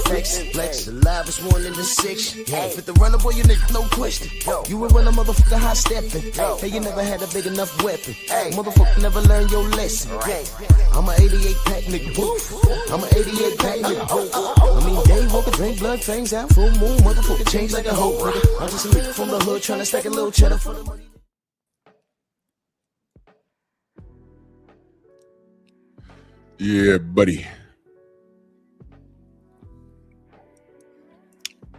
flex. The live is one in the six. Fit the runner, boy, you nigga, no question. You would run a motherfucker high stepping. Hey, you never had a big enough weapon. Motherfucker never learned your lesson. I'm a 88 pack nigga. I'm a 88 pack nigga. I mean, day walking, drink blood, fangs out, full moon, motherfucker change like a hoe, nigga. I'm just a nigga from the hood trying to stack a little cheddar for the money. Yeah, buddy.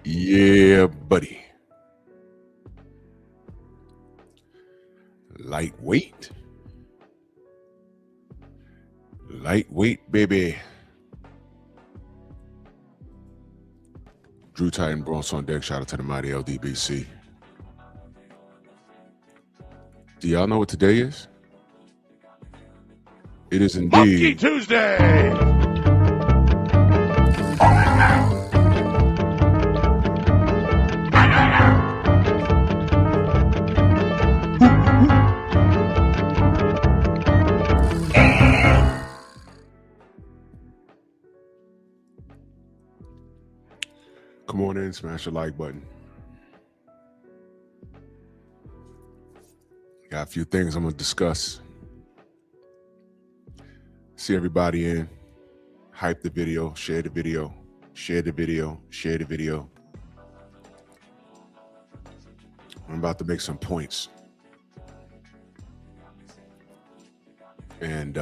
Yeah, buddy. Lightweight. Lightweight, baby. Drew Titan Bronx on deck. Shout out to the mighty LDBC. Do y'all know what today is? It is indeed Funky Tuesday. Come on in, smash the like button. Got a few things I'm going to discuss. See everybody in. Hype the video, share the video, share the video, share the video. I'm about to make some points. And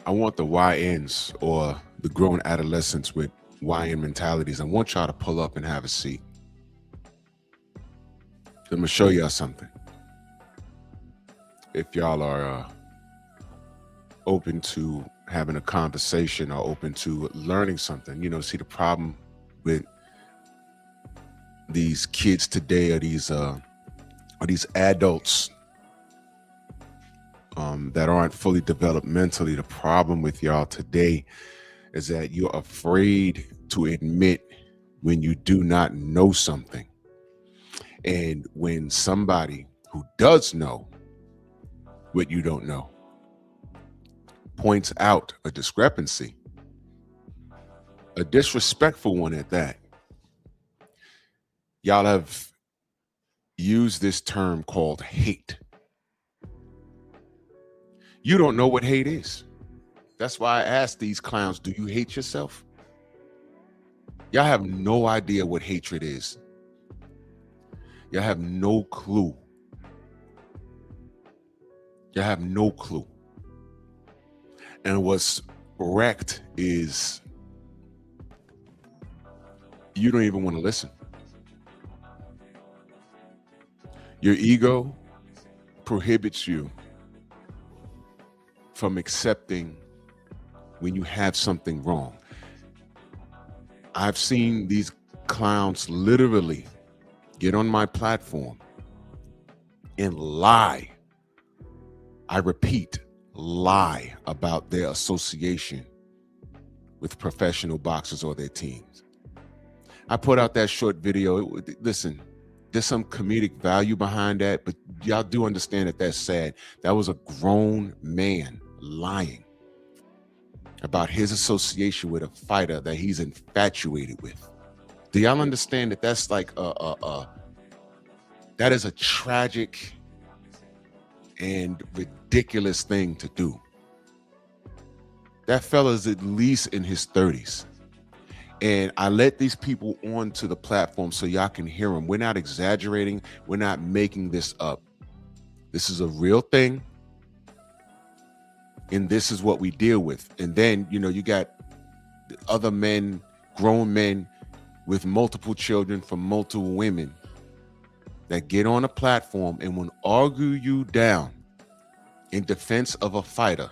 I want the YNs, or the grown adolescents with YN mentalities, I want y'all to pull up and have a seat. I'm gonna show y'all something. If y'all are open to having a conversation or open to learning something, you know, see the problem with these kids today, or these adults that aren't fully developed mentally. The problem with y'all today is that you're afraid to admit when you do not know something. And when somebody who does know what you don't know points out a discrepancy, a disrespectful one at that, y'all have used this term called hate. You don't know what hate is. That's why I asked these clowns, do you hate yourself? Y'all have no idea what hatred is. Y'all have no clue. Y'all have no clue. And what's wrecked is you don't even want to listen. Your ego prohibits you from accepting when you have something wrong. I've seen these clowns literally get on my platform and lie. I repeat, lie about their association with professional boxers or their teams. I put out that short video. Listen, there's some comedic value behind that, but y'all do understand that that's sad. That was a grown man lying about his association with a fighter that he's infatuated with. Do y'all understand that that's like that is a tragic and ridiculous thing to do? That fella's at least in his 30s. And I let these people onto the platform so y'all can hear them. We're not exaggerating. We're not making this up. This is a real thing. And this is what we deal with. And then, you know, you got other men, grown men with multiple children from multiple women that get on a platform and will argue you down in defense of a fighter.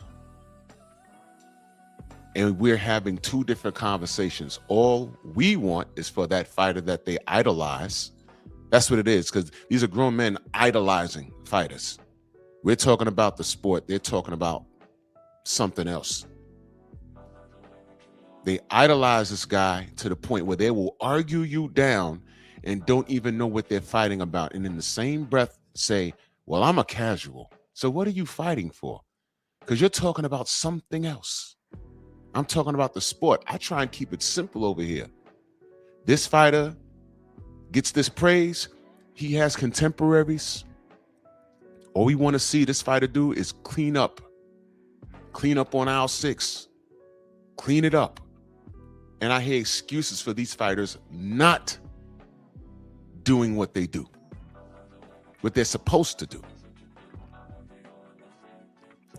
And we're having two different conversations. All we want is for that fighter that they idolize. That's what it is, because these are grown men idolizing fighters. We're talking about the sport. They're talking about something else. They idolize this guy to the point where they will argue you down and don't even know what they're fighting about. And in the same breath say, well, I'm a casual. So what are you fighting for? Because you're talking about something else. I'm talking about the sport. I try and keep it simple over here. This fighter gets this praise. He has contemporaries. All we want to see this fighter do is clean up on aisle 6, clean it up. And I hear excuses for these fighters not doing what they do, what they're supposed to do.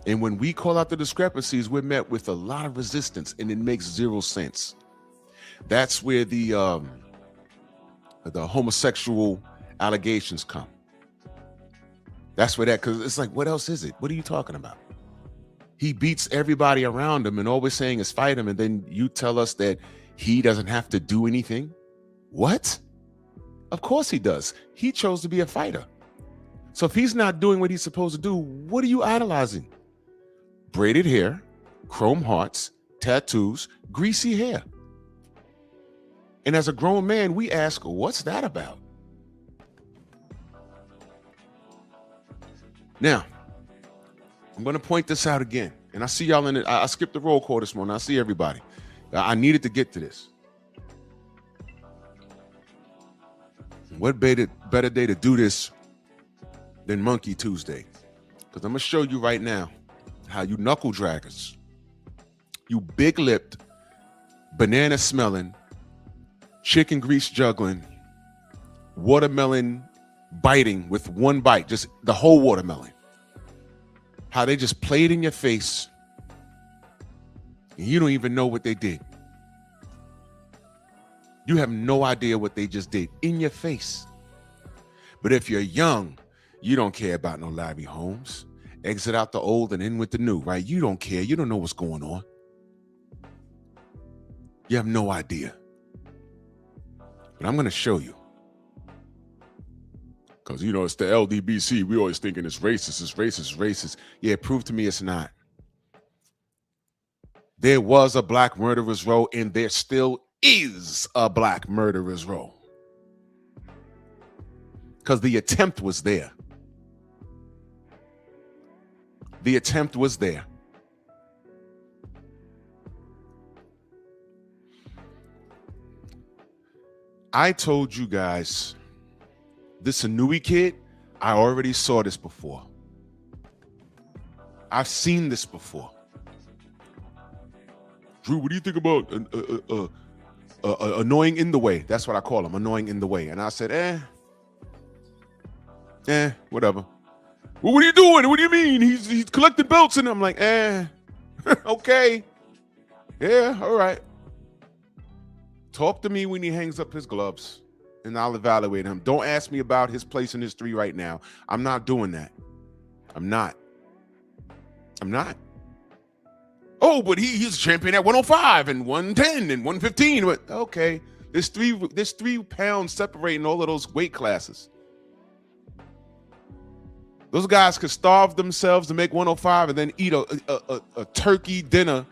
And when we call out the discrepancies, we're met with a lot of resistance, and it makes zero sense. That's where the homosexual allegations come. That's where because it's like, what else is it? What are you talking about? He beats everybody around him, and all we're saying is fight him, and then you tell us that he doesn't have to do anything? What? Of course he does. He chose to be a fighter. So if he's not doing what he's supposed to do, what are you idolizing? Braided hair, chrome hearts, tattoos, greasy hair. And as a grown man, we ask, what's that about? Now, I'm going to point this out again. And I see y'all in it. I skipped the roll call this morning. I see everybody. I needed to get to this. What better day to do this than Monkey Tuesday? Because I'm going to show you right now how you knuckle draggers, you big-lipped, banana-smelling, chicken grease juggling, watermelon biting with one bite, just the whole watermelon, how they just play it in your face and you don't even know what they did. You have no idea what they just did in your face. But if you're young, you don't care about no Larry Holmes. Exit out the old and in with the new, right? You don't care. You don't know what's going on. You have no idea. But I'm going to show you. Because, you know, it's the LDBC. We always thinking it's racist, it's racist, it's racist. Yeah, prove to me it's not. There was a black murderer's row, and there still is a black murderer's row. Because the attempt was there. The attempt was there. I told you guys, this Inui kid, I already saw this before. I've seen this before. Drew, what do you think about annoying in the way? That's what I call him, annoying in the way. And I said, whatever. Well, what are you doing? What do you mean? He's collecting belts, and I'm like, okay. Yeah, all right. Talk to me when he hangs up his gloves, and I'll evaluate him. Don't ask me about his place in history right now. I'm not doing that. I'm not. Oh, but he's a champion at 105 and 110 and 115. But okay, there's 3 pounds separating all of those weight classes. Those guys could starve themselves to make 105 and then eat a turkey dinner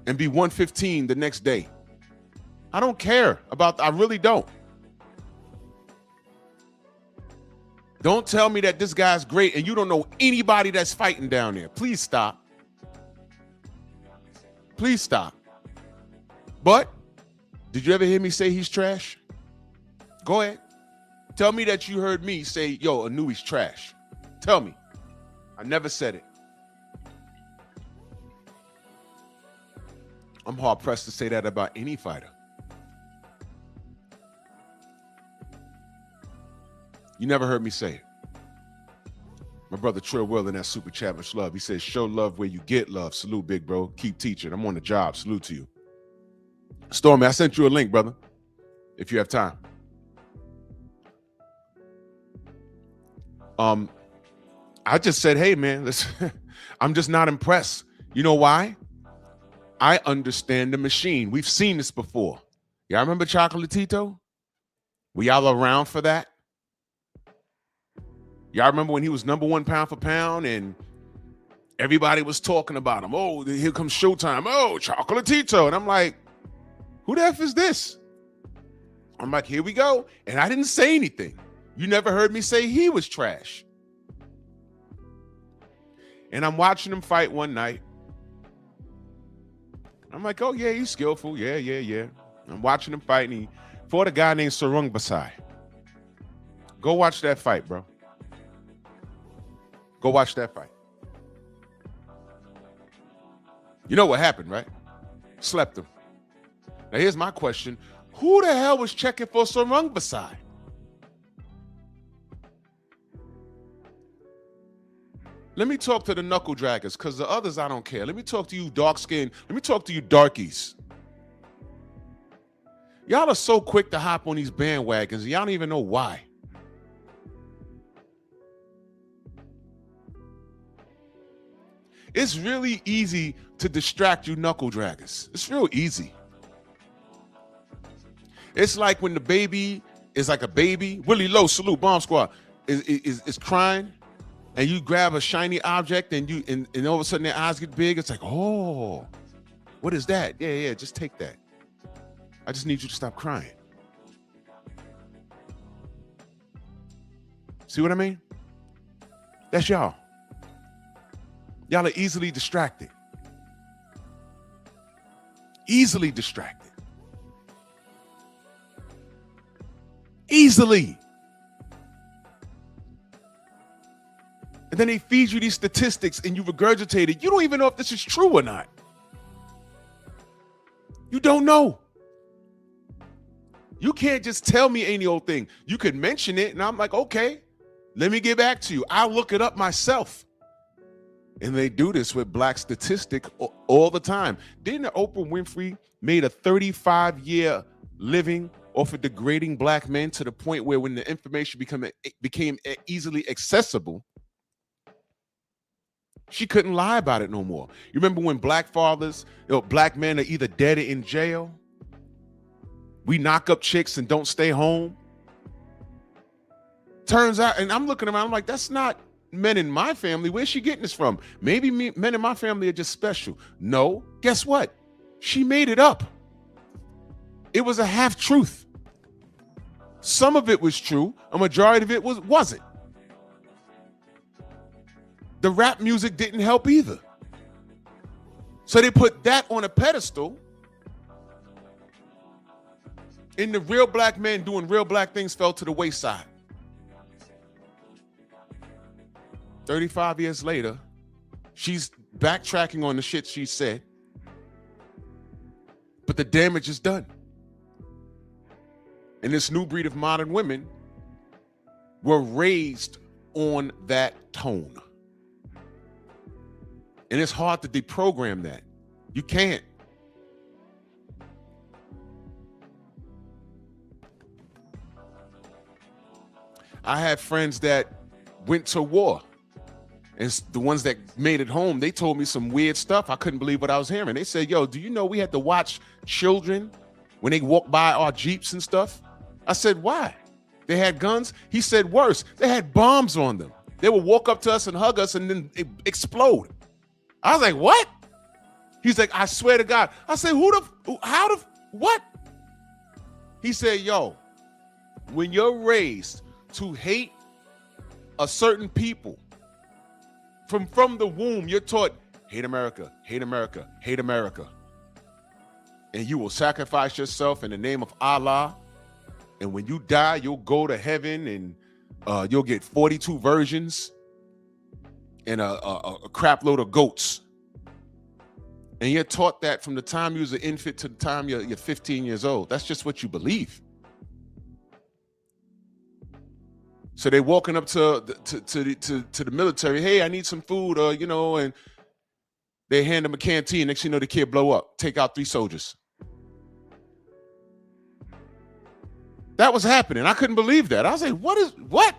and be 115 the next day. I don't care I really don't. Don't tell me that this guy's great and you don't know anybody that's fighting down there. Please stop. Please stop. But did you ever hear me say he's trash? Go ahead. Tell me that you heard me say, yo, Inui's trash. Tell me. I never said it. I'm hard pressed to say that about any fighter. You never heard me say it. My brother Trill Will in that super chat, much love. He says, show love where you get love. Salute, big bro. Keep teaching. I'm on the job. Salute to you. Stormy, I sent you a link, brother, if you have time. I just said, hey, man, listen, I'm just not impressed. You know why? I understand the machine. We've seen this before. Y'all remember Chocolatito? Were y'all around for that? Y'all remember when he was #1 pound for pound and everybody was talking about him? Oh, here comes Showtime. Oh, Chocolatito. And I'm like, who the F is this? I'm like, here we go. And I didn't say anything. You never heard me say he was trash. And I'm watching him fight one night. I'm like, oh yeah, he's skillful. Yeah. I'm watching him fight, and he fought a guy named Sarung Basai. Go watch that fight, bro. Go watch that fight. You know what happened, right? Slept him. Now here's my question. Who the hell was checking for Sarung Basai? Let me talk to the knuckle draggers, because the others I don't care. Let me talk to you dark skin. Let me talk to you darkies. Y'all are so quick to hop on these bandwagons. Y'all don't even know why. It's really easy to distract you knuckle draggers. It's real easy. It's like when the baby is like a baby. Willie Lowe, salute, Bomb Squad, is crying, and you grab a shiny object and all of a sudden their eyes get big. It's like, oh, what is that? Yeah, just take that. I just need you to stop crying. See what I mean? That's y'all. Y'all are easily distracted. Easily distracted. Easily. And then they feed you these statistics and you regurgitate it. You don't even know if this is true or not. You don't know. You can't just tell me any old thing. You could mention it and I'm like, okay, let me get back to you. I'll look it up myself. And they do this with black statistic all the time. Didn't Oprah Winfrey made a 35-year living off of degrading black men to the point where when the information became easily accessible, she couldn't lie about it no more. You remember when black fathers, black men are either dead or in jail? We knock up chicks and don't stay home. Turns out, and I'm looking around, I'm like, that's not men in my family. Where's she getting this from? Maybe men in my family are just special. No, guess what? She made it up. It was a half truth. Some of it was true. A majority of it wasn't. The rap music didn't help either. So they put that on a pedestal. And the real black men doing real black things fell to the wayside. 35 years later, she's backtracking on the shit she said, but the damage is done. And this new breed of modern women were raised on that tone. And it's hard to deprogram that. You can't. I have friends that went to war. And the ones that made it home, they told me some weird stuff. I couldn't believe what I was hearing. They said, yo, do you know we had to watch children when they walked by our Jeeps and stuff? I said, why? They had guns? He said, worse, they had bombs on them. They would walk up to us and hug us and then explode. I was like, what? He's like, I swear to God. I said, what? He said, yo, when you're raised to hate a certain people, from the womb, you're taught, hate America, hate America, hate America. And you will sacrifice yourself in the name of Allah. And when you die, you'll go to heaven and you'll get 42 virgins and a crap load of goats. And you're taught that from the time you was an infant to the time you're 15 years old. That's just what you believe. So they're walking up to the military. Hey, I need some food, and they hand them a canteen. Next thing you know, the kid blow up. Take out 3 soldiers. That was happening. I couldn't believe that. I was like, what?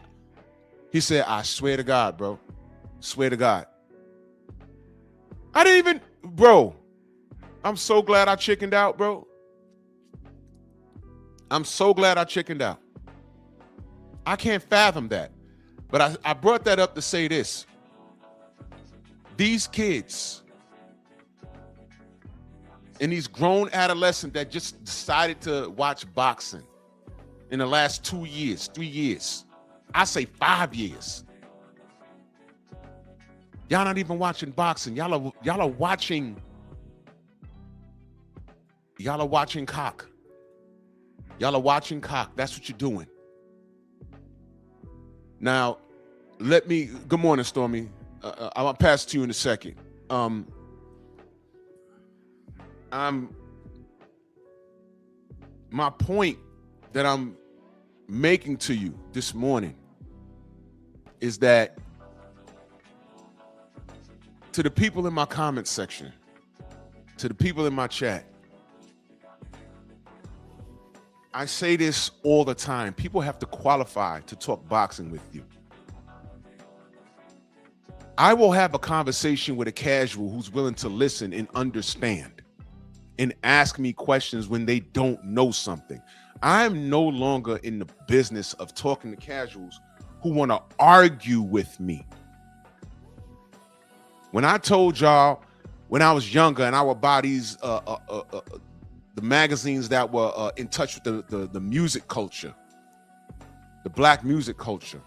He said, I swear to God, bro. Swear to God. I didn't even, bro. I'm so glad I chickened out, bro. I'm so glad I chickened out. I can't fathom that. But I brought that up to say this. These kids and these grown adolescents that just decided to watch boxing in the last 2 years, 3 years, I say 5 years. Y'all not even watching boxing. Y'all are watching Y'all are watching cock. Y'all are watching cock. That's what you're doing. Now, good morning, Stormy. I'll pass it to you in a second. My point that I'm making to you this morning is that to the people in my comment section, to the people in my chat, I say this all the time. People have to qualify to talk boxing with you. I will have a conversation with a casual who's willing to listen and understand and ask me questions when they don't know something. I'm no longer in the business of talking to casuals who want to argue with me. When I told y'all when I was younger and I would buy these the magazines that were in touch with the music culture, the black music culture,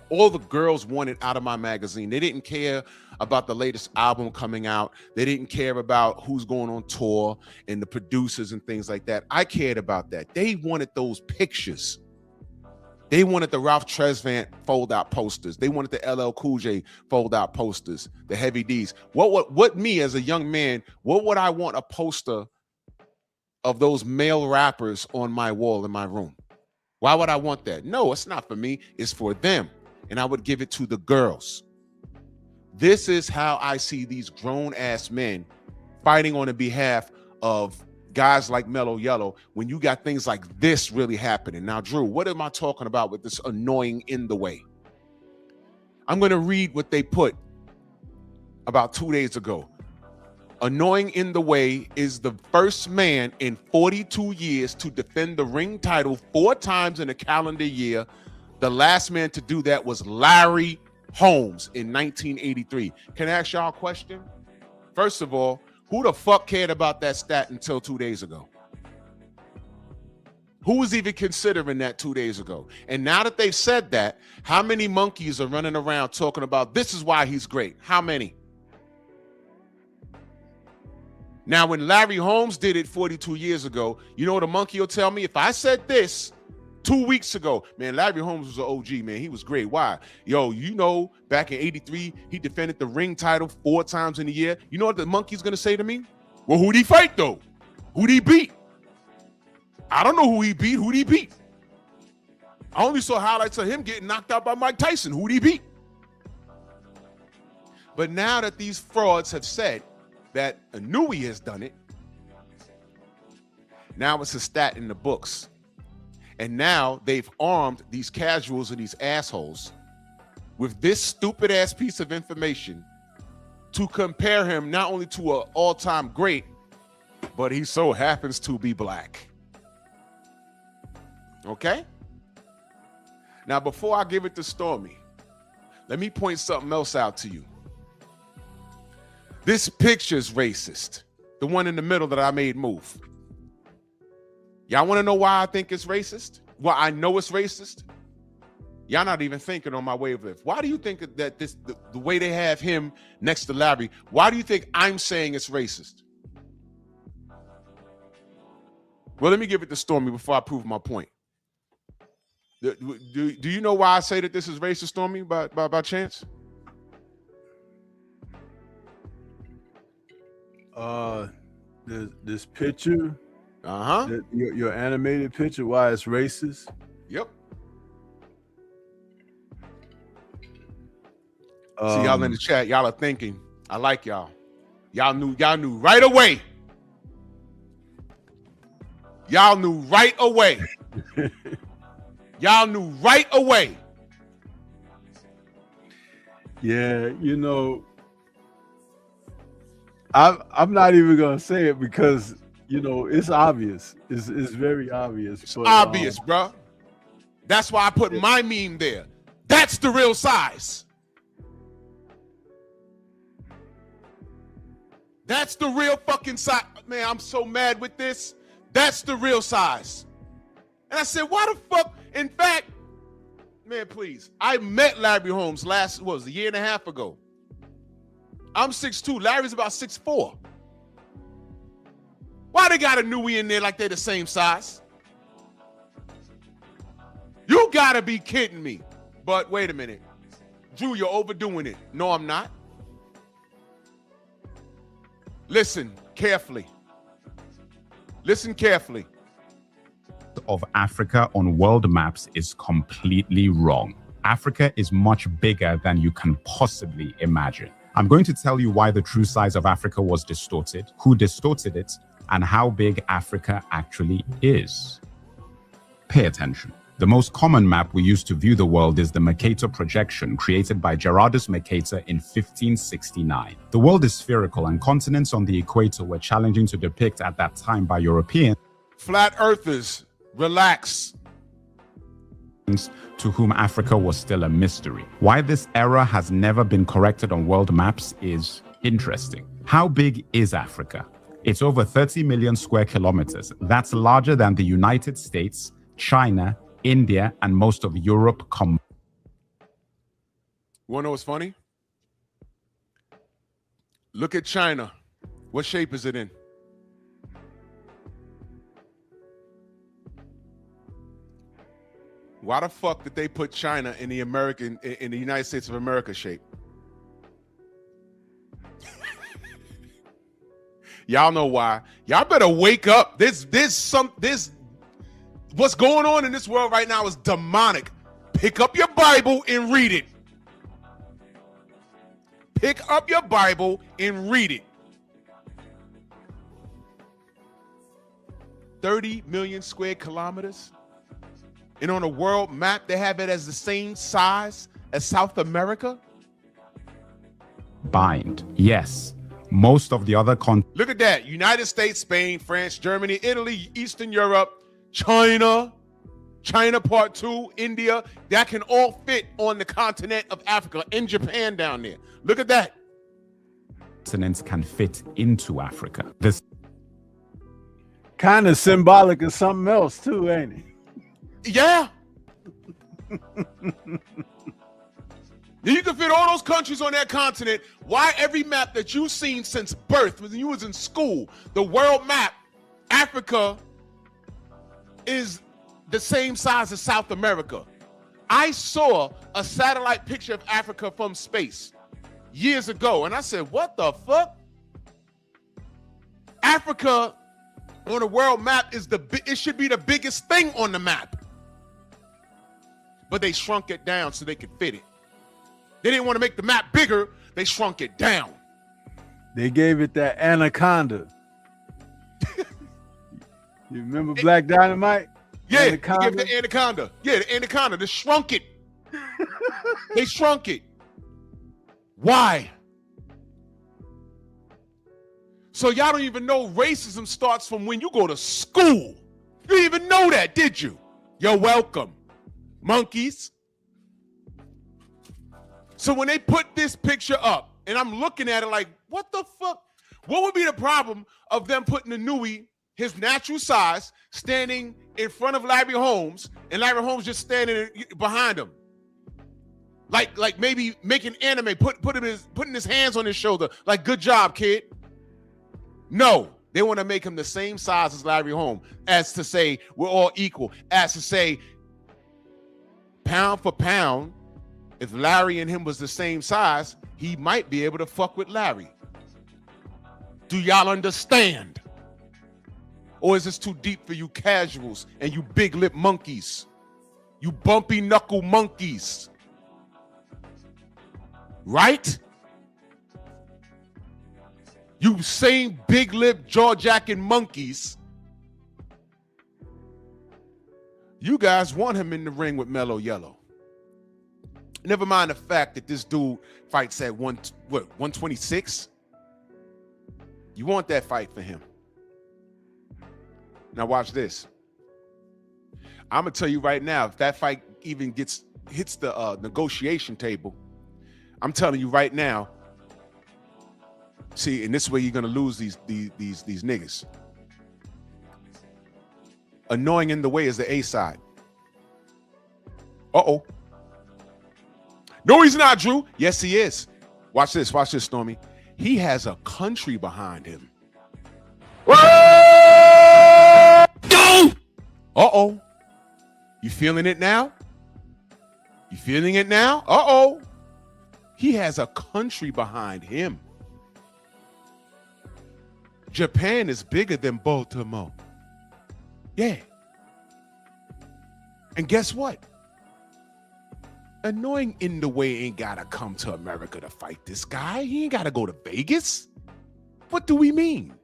all the girls wanted out of my magazine. They didn't care about the latest album coming out. They didn't care about who's going on tour and the producers and things like that. I cared about that. They wanted those pictures. They wanted the Ralph Tresvant fold-out posters. They wanted the LL Cool J fold-out posters, the Heavy D's. What me as a young man, what would I want a poster of those male rappers on my wall in my room? Why would I want that? No, it's not for me. It's for them. And I would give it to the girls. This is how I see these grown-ass men fighting on the behalf of guys like Mellow Yellow when you got things like this really happening. Now, Drew, what am I talking about with this annoying in the way? I'm going to read what they put about 2 days ago. Annoying in the way is the first man in 42 years to defend the ring title 4 times in a calendar year. The last man to do that was Larry Holmes in 1983. Can I ask y'all a question? First of all, who the fuck cared about that stat until 2 days ago? Who was even considering that 2 days ago? And now that they've said that, how many monkeys are running around talking about this is why he's great? How many? Now, when Larry Holmes did it 42 years ago, you know what a monkey will tell me? If I said this 2 weeks ago, man, Larry Holmes was an OG, man. He was great. Why? Yo, you know, back in 83, he defended the ring title 4 times in a year. You know what the monkey's going to say to me? Well, who'd he fight, though? Who'd he beat? I don't know who he beat. Who'd he beat? I only saw highlights of him getting knocked out by Mike Tyson. Who'd he beat? But now that these frauds have said that Inouye has done it, now it's a stat in the books. And now they've armed these casuals and these assholes with this stupid ass piece of information to compare him not only to an all-time great, but he so happens to be black. Okay? Now, before I give it to Stormy, let me point something else out to you. This picture's racist. The one in the middle that I made move. Y'all want to know why I think it's racist? Well, I know it's racist. Y'all not even thinking on my wavelength. Why do you think that the way they have him next to Larry, why do you think I'm saying it's racist? Well, let me give it to Stormy before I prove my point. Do you know why I say that this is racist, Stormy, by chance? This picture, your animated picture, why it's racist? Yep. See y'all in the chat. Y'all are thinking. I like y'all. Y'all knew right away. Y'all knew right away. Y'all knew right away. Yeah, you know, I'm not even gonna say it because you know it's obvious. It's very obvious. It's obvious, bro. That's why I put my meme there. That's the real size. That's the real fucking size. Man, I'm so mad with this. That's the real size. And I said, why the fuck? In fact, man, please. I met Larry Holmes a year and a half ago. I'm 6'2". Larry's about 6'4". Why they got a Nui in there like they're the same size? You gotta be kidding me. But wait a minute. Drew, you're overdoing it. No, I'm not. Listen carefully. Listen carefully. Of Africa on world maps is completely wrong. Africa is much bigger than you can possibly imagine. I'm going to tell you why the true size of Africa was distorted, who distorted it, and how big Africa actually is. Pay attention. The most common map we use to view the world is the Mercator projection created by Gerardus Mercator in 1569. The world is spherical and continents on the equator were challenging to depict at that time by Europeans. Flat earthers, relax. To whom Africa was still a mystery. Why this error has never been corrected on world maps is interesting. How big is Africa? It's over 30 million square kilometers. That's larger than the United States, China, India, and most of Europe combined. Wanna know what's funny? Look at China. What shape is it in? Why the fuck did they put China in the United States of America shape? Y'all know why. Y'all better wake up. What's going on in this world right now is demonic. Pick up your Bible and read it. Pick up your Bible and read it. 30 million square kilometers. And on a world map, they have it as the same size as South America? Yes. Most of the other continents. Look at that. United States, Spain, France, Germany, Italy, Eastern Europe, China, China Part 2, India. That can all fit on the continent of Africa and Japan down there. Look at that. Continents can fit into Africa. This kind of symbolic of something else too, ain't it? Yeah. You can fit all those countries on that continent. Why every map that you've seen since birth, when you was in school, the world map, Africa is the same size as South America. I saw a satellite picture of Africa from space years ago, and I said, what the fuck? Africa on a world map is it should be the biggest thing on the map. But they shrunk it down so they could fit it. They didn't want to make the map bigger. They shrunk it down. They gave it that anaconda. You remember Black Dynamite? Yeah, Anaconda? they gave the anaconda. Yeah, the anaconda. They shrunk it. They shrunk it. Why? So y'all don't even know racism starts from when you go to school. You didn't even know that, did you? You're welcome. Monkeys. So when they put this picture up, and I'm looking at it like, what the fuck? What would be the problem of them putting the Nui, his natural size, standing in front of Larry Holmes, and Larry Holmes just standing behind him? Like maybe making anime, putting his hands on his shoulder, like, good job, kid. No, they want to make him the same size as Larry Holmes, as to say we're all equal, as to say, pound for pound, if Larry and him was the same size, he might be able to fuck with Larry. Do y'all understand? Or is this too deep for you casuals and you big lip monkeys? You bumpy knuckle monkeys. Right? You same big lip jaw jacking monkeys. You guys want him in the ring with Mellow Yellow. Never mind the fact that this dude fights at 126. You want that fight for him. Now watch this. I'm gonna tell you right now, if that fight even hits the negotiation table, I'm telling you right now. See, and this way you're gonna lose these niggas. Annoying in the way is the A side. Uh-oh. No, he's not, Drew. Yes, he is. Watch this, Stormy. He has a country behind him. Whoa! Uh-oh. You feeling it now? You feeling it now? Uh-oh. He has a country behind him. Japan is bigger than Baltimore. Yeah. And guess what? Annoying in the way ain't gotta come to America to fight this guy. He ain't gotta go to Vegas. What do we mean?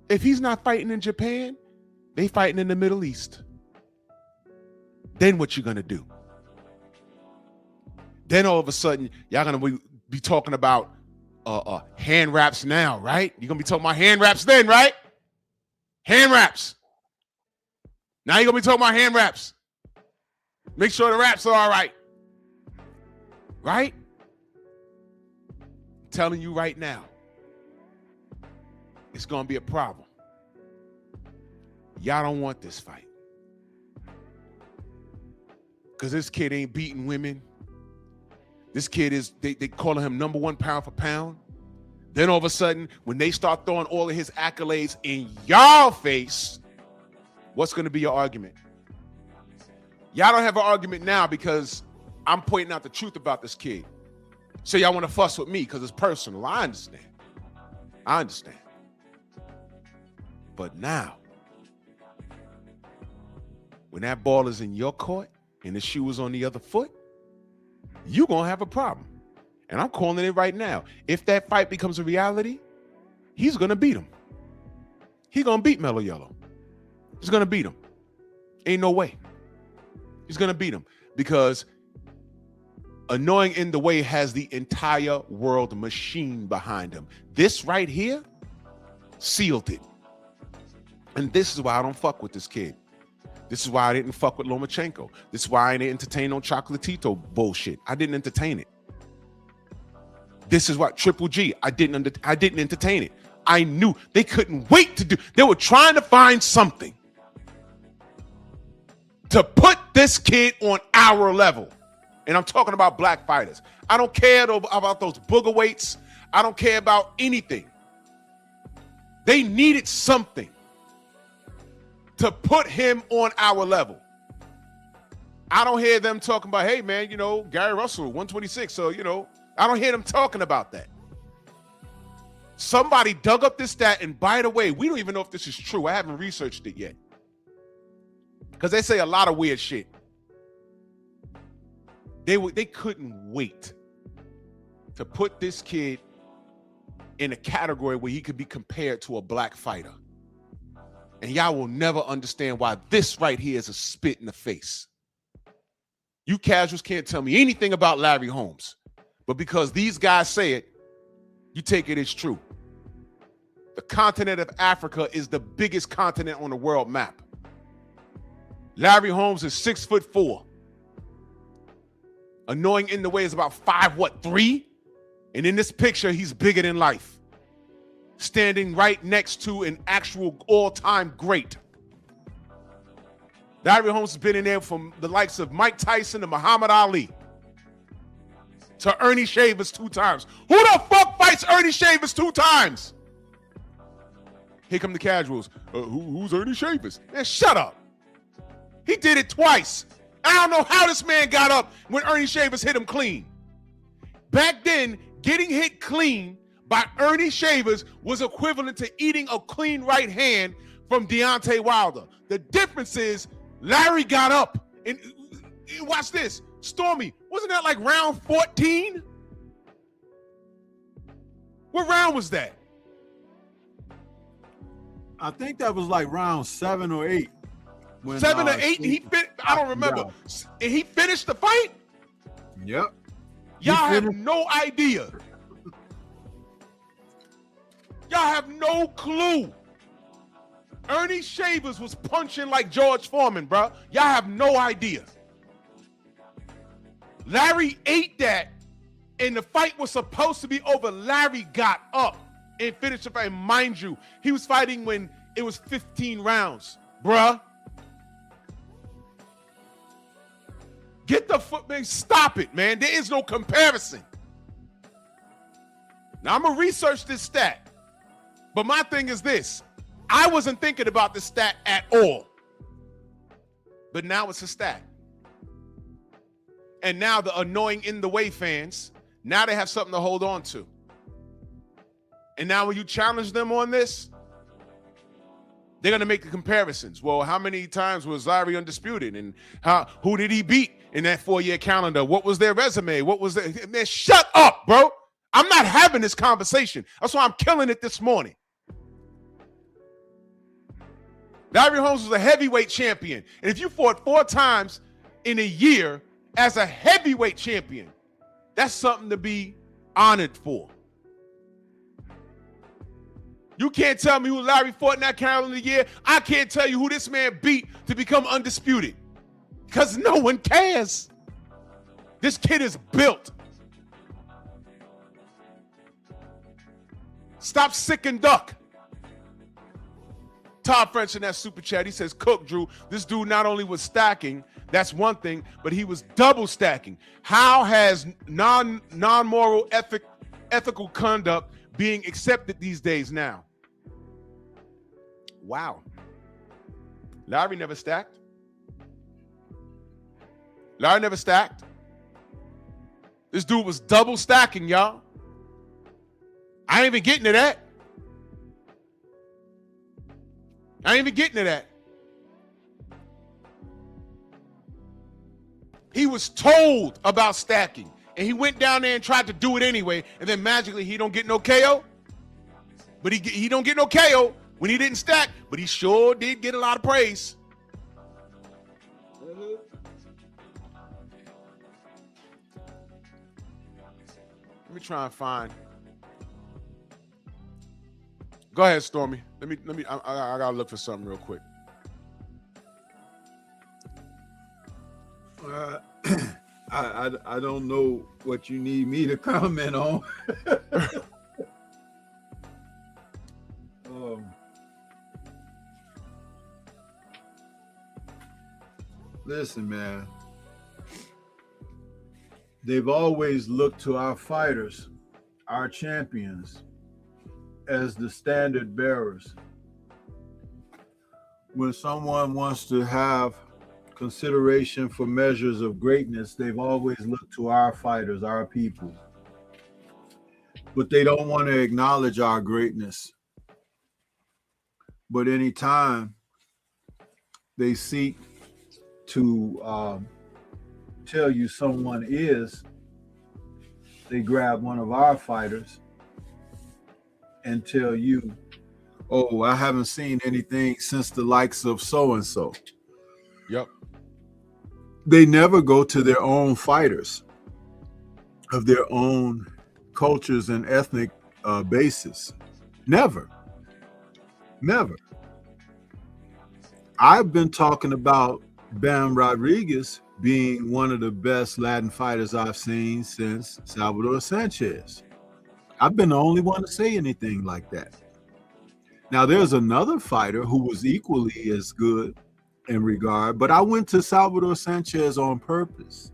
If he's not fighting in Japan, they fighting in the Middle East. Then what you gonna do? Then all of a sudden, y'all gonna be talking about hand wraps now, right? You're gonna be talking about hand wraps then, right? Hand wraps. Now you're gonna be talking about hand wraps. Make sure the wraps are all right. Right? I'm telling you right now, it's gonna be a problem. Y'all don't want this fight. Because this kid ain't beating women. This kid is, they calling him #1 pound for pound. Then all of a sudden, when they start throwing all of his accolades in y'all face, what's going to be your argument? Y'all don't have an argument now because I'm pointing out the truth about this kid. So y'all want to fuss with me because it's personal. I understand. But now, when that ball is in your court and the shoe is on the other foot, you're going to have a problem. And I'm calling it right now. If that fight becomes a reality, he's going to beat him. He's going to beat Mellow Yellow. He's going to beat him. Ain't no way. He's going to beat him because Annoying in the Way has the entire world machine behind him. This right here sealed it. And this is why I don't fuck with this kid. This is why I didn't fuck with Lomachenko. This is why I didn't entertain on Chocolatito bullshit. I didn't entertain it. This is what Triple G, I didn't entertain it. I knew they couldn't wait to do. They were trying to find something to put this kid on our level. And I'm talking about black fighters. I don't care about those booger weights. I don't care about anything. They needed something to put him on our level. I don't hear them talking about, hey, man, you know, Gary Russell, 126. So, you know, I don't hear them talking about that. Somebody dug up this stat, and by the way, we don't even know if this is true. I haven't researched it yet. Because they say a lot of weird shit. They couldn't wait to put this kid in a category where he could be compared to a black fighter. And y'all will never understand why this right here is a spit in the face. You casuals can't tell me anything about Larry Holmes. But because these guys say it, you take it as true. The continent of Africa is the biggest continent on the world map. Larry Holmes is 6'4". Annoying in the Way is about 5'3"? And in this picture, he's bigger than life. Standing right next to an actual all-time great. Larry Holmes has been in there from the likes of Mike Tyson to Muhammad Ali to Ernie Shavers 2 times. Who the fuck fights Ernie Shavers 2 times? Here come the casuals. Who's Ernie Shavers? Man, shut up. He did it twice. I don't know how this man got up when Ernie Shavers hit him clean. Back then, getting hit clean by Ernie Shavers was equivalent to eating a clean right hand from Deontay Wilder. The difference is Larry got up and watch this. Stormy, wasn't that like round 14? What round was that? I think that was like round 7 or 8. When, 7 or 8? I don't remember. And he finished the fight? Yep. Y'all have no idea. Y'all have no clue. Ernie Shavers was punching like George Foreman, bro. Y'all have no idea. Larry ate that, and the fight was supposed to be over. Larry got up and finished the fight. Mind you, he was fighting when it was 15 rounds, bruh. Get the foot, man. Stop it, man. There is no comparison. Now, I'm going to research this stat. But my thing is this. I wasn't thinking about this stat at all. But now it's a stack. And now the annoying in the way fans, now they have something to hold on to. And now when you challenge them on this, they're going to make the comparisons. Well, how many times was Larry undisputed? And who did he beat in that 4-year calendar? What was their resume? What was their... Man, shut up, bro. I'm not having this conversation. That's why I'm killing it this morning. Larry Holmes was a heavyweight champion. And if you fought 4 times in a year as a heavyweight champion, that's something to be honored for. You can't tell me who Larry fought in that calendar year. I can't tell you who this man beat to become undisputed. Because no one cares. This kid is built. Stop sick and duck. Todd French in that super chat, he says, Cook, Drew, this dude not only was stacking, that's one thing, but he was double stacking. How has non-moral ethical conduct being accepted these days now? Wow. Larry never stacked. Larry never stacked. This dude was double stacking, y'all. I ain't even getting to that. I ain't even getting to that. He was told about stacking, and he went down there and tried to do it anyway, and then magically he don't get no KO. But he don't get no KO when he didn't stack, but he sure did get a lot of praise. Let me try and find. Go ahead, Stormy. Let me. I gotta look for something real quick. I don't know what you need me to comment on. Listen, man. They've always looked to our fighters, our champions, as the standard bearers. When someone wants to have consideration for measures of greatness, they've always looked to our fighters, our people. But they don't want to acknowledge our greatness. But anytime they seek to tell you someone is, they grab one of our fighters and tell you, oh, I haven't seen anything since the likes of so-and-so. Yep. They never go to their own fighters of their own cultures and ethnic basis. Never. Never. I've been talking about Bam Rodriguez being one of the best Latin fighters I've seen since Salvador Sanchez. I've been the only one to say anything like that. Now, there's another fighter who was equally as good in regard, but I went to Salvador Sanchez on purpose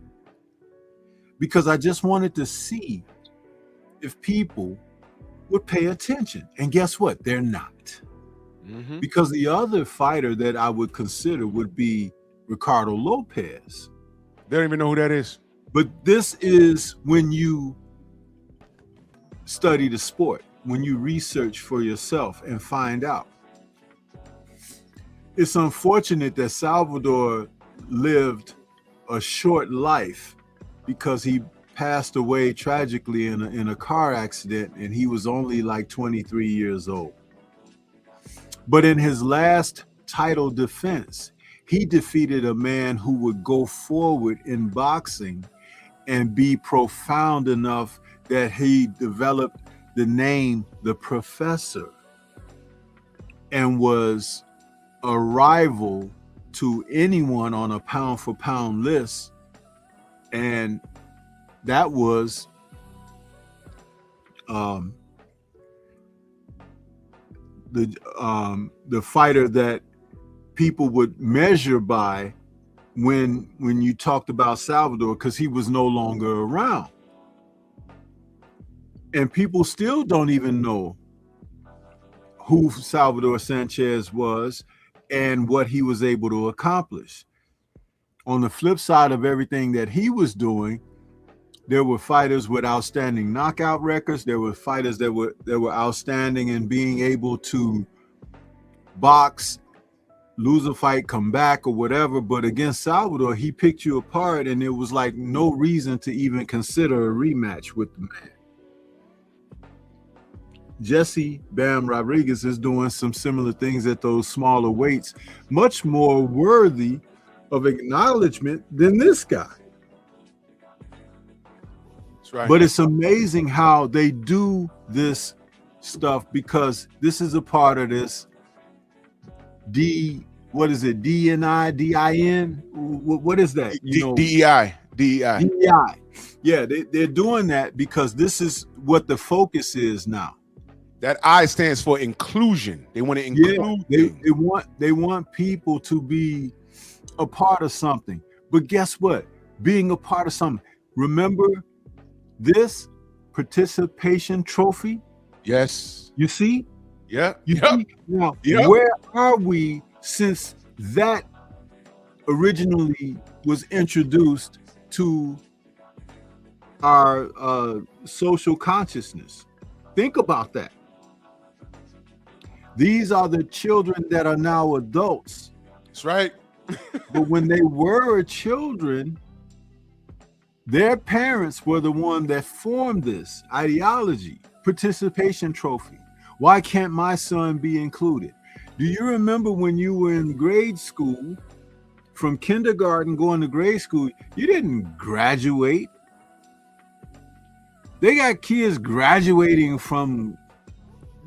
because I just wanted to see if people would pay attention. And guess what? They're not. Mm-hmm. Because the other fighter that I would consider would be Ricardo Lopez. They don't even know who that is. But this is when you study the sport, when you research for yourself and find out. It's unfortunate that Salvador lived a short life because he passed away tragically in a car accident, and he was only like 23 years old. But in his last title defense, he defeated a man who would go forward in boxing and be profound enough that he developed the name The Professor and was a rival to anyone on a pound for pound list. And that was the fighter that people would measure by when you talked about Salvador, because he was no longer around. And people still don't even know who Salvador Sanchez was and what he was able to accomplish. On the flip side of everything that he was doing, there were fighters with outstanding knockout records. There were fighters that were outstanding in being able to box, lose a fight, come back or whatever. But against Salvador, he picked you apart, and there was like no reason to even consider a rematch with the man. Jesse Bam Rodriguez is doing some similar things at those smaller weights, much more worthy of acknowledgement than this guy. That's right. But it's amazing how they do this stuff, because this is a part of this what is it? DNI, DIN? What is that? DEI. DEI. Yeah, they're doing that because this is what the focus is now. That I stands for inclusion. They want to include. They want people to be a part of something. But guess what? Being a part of something. Remember this participation trophy? Yes. You see? Yeah. You see? Now, where are we since that originally was introduced to our social consciousness? Think about that. These are the children that are now adults. That's right. But when they were children, their parents were the one that formed this ideology, participation trophy. Why can't my son be included? Do you remember when you were in grade school, from kindergarten going to grade school, you didn't graduate? They got kids graduating from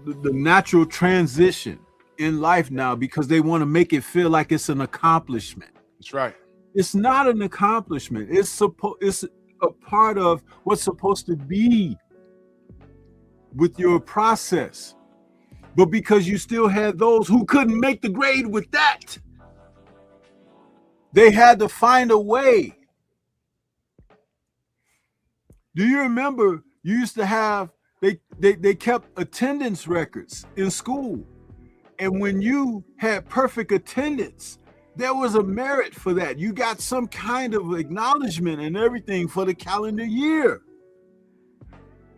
the natural transition in life now because they want to make it feel like it's an accomplishment. That's right. It's not an accomplishment. It's a part of what's supposed to be with your process. But because you still had those who couldn't make the grade with that, they had to find a way. Do you remember you used to have, they kept attendance records in school. And when you had perfect attendance, there was a merit for that. You got some kind of acknowledgement and everything for the calendar year.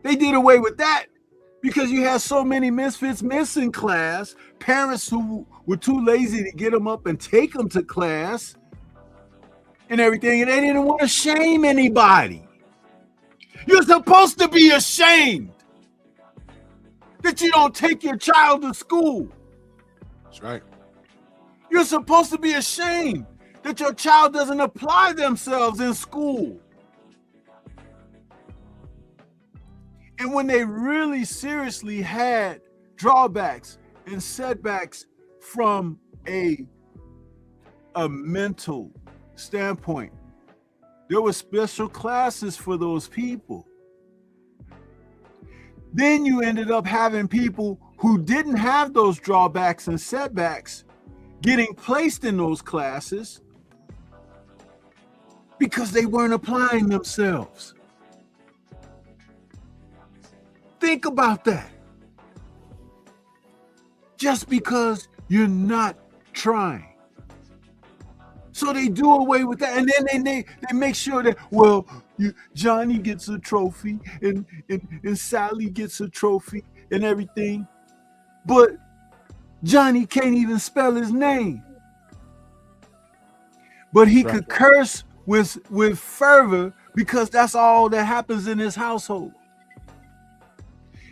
They did away with that because you had so many misfits missing class, parents who were too lazy to get them up and take them to class and everything, and they didn't want to shame anybody. You're supposed to be ashamed that you don't take your child to school. That's right. You're supposed to be ashamed that your child doesn't apply themselves in school. And when they really seriously had drawbacks and setbacks from a mental standpoint, there were special classes for those people. Then you ended up having people who didn't have those drawbacks and setbacks getting placed in those classes because they weren't applying themselves. Think about that. Just because you're not trying. So they do away with that, and then they make sure that, well, Johnny gets a trophy and Sally gets a trophy and everything, but Johnny can't even spell his name. But he could curse with fervor because that's all that happens in his household.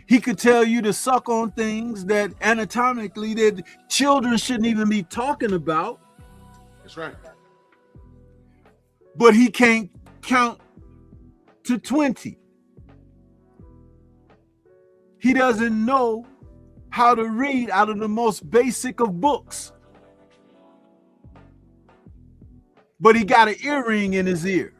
He could tell you to suck on things that anatomically that children shouldn't even be talking about. That's right. But he can't count to 20. He doesn't know how to read out of the most basic of books. But he got an earring in his ear.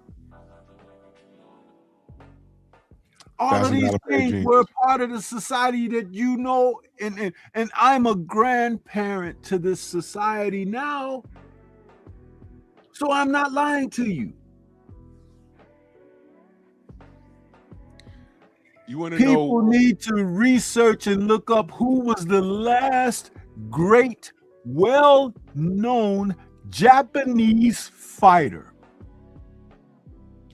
All of these things were part of the society that you know, and I'm a grandparent to this society now. So I'm not lying to you. You want to People need to research and look up who was the last great, well-known Japanese fighter.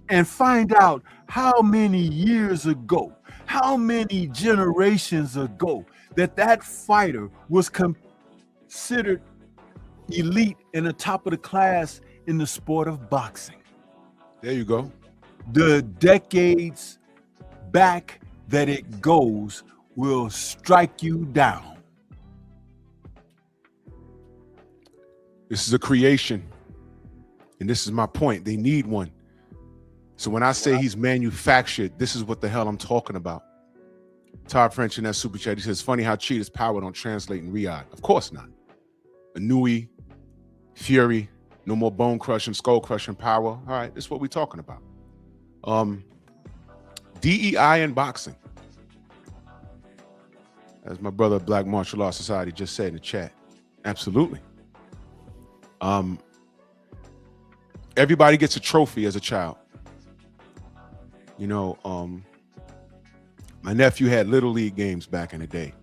and find out how many years ago, how many generations ago that fighter was considered elite and the top of the class in the sport of boxing. There you go. The decades back that it goes will strike you down. This is a creation. And this is my point. They need one. So when I say he's manufactured, this is what the hell I'm talking about. Todd French in that super chat, he says, funny how cheetah's power don't translate in Riyadh. Of course not. Anui, Fury, no more bone crushing, skull crushing power. All right, this is what we're talking about. DEI in boxing. As my brother Black Martial Arts Society just said in the chat. Absolutely. Everybody gets a trophy as a child. You know, my nephew had little league games back in the day.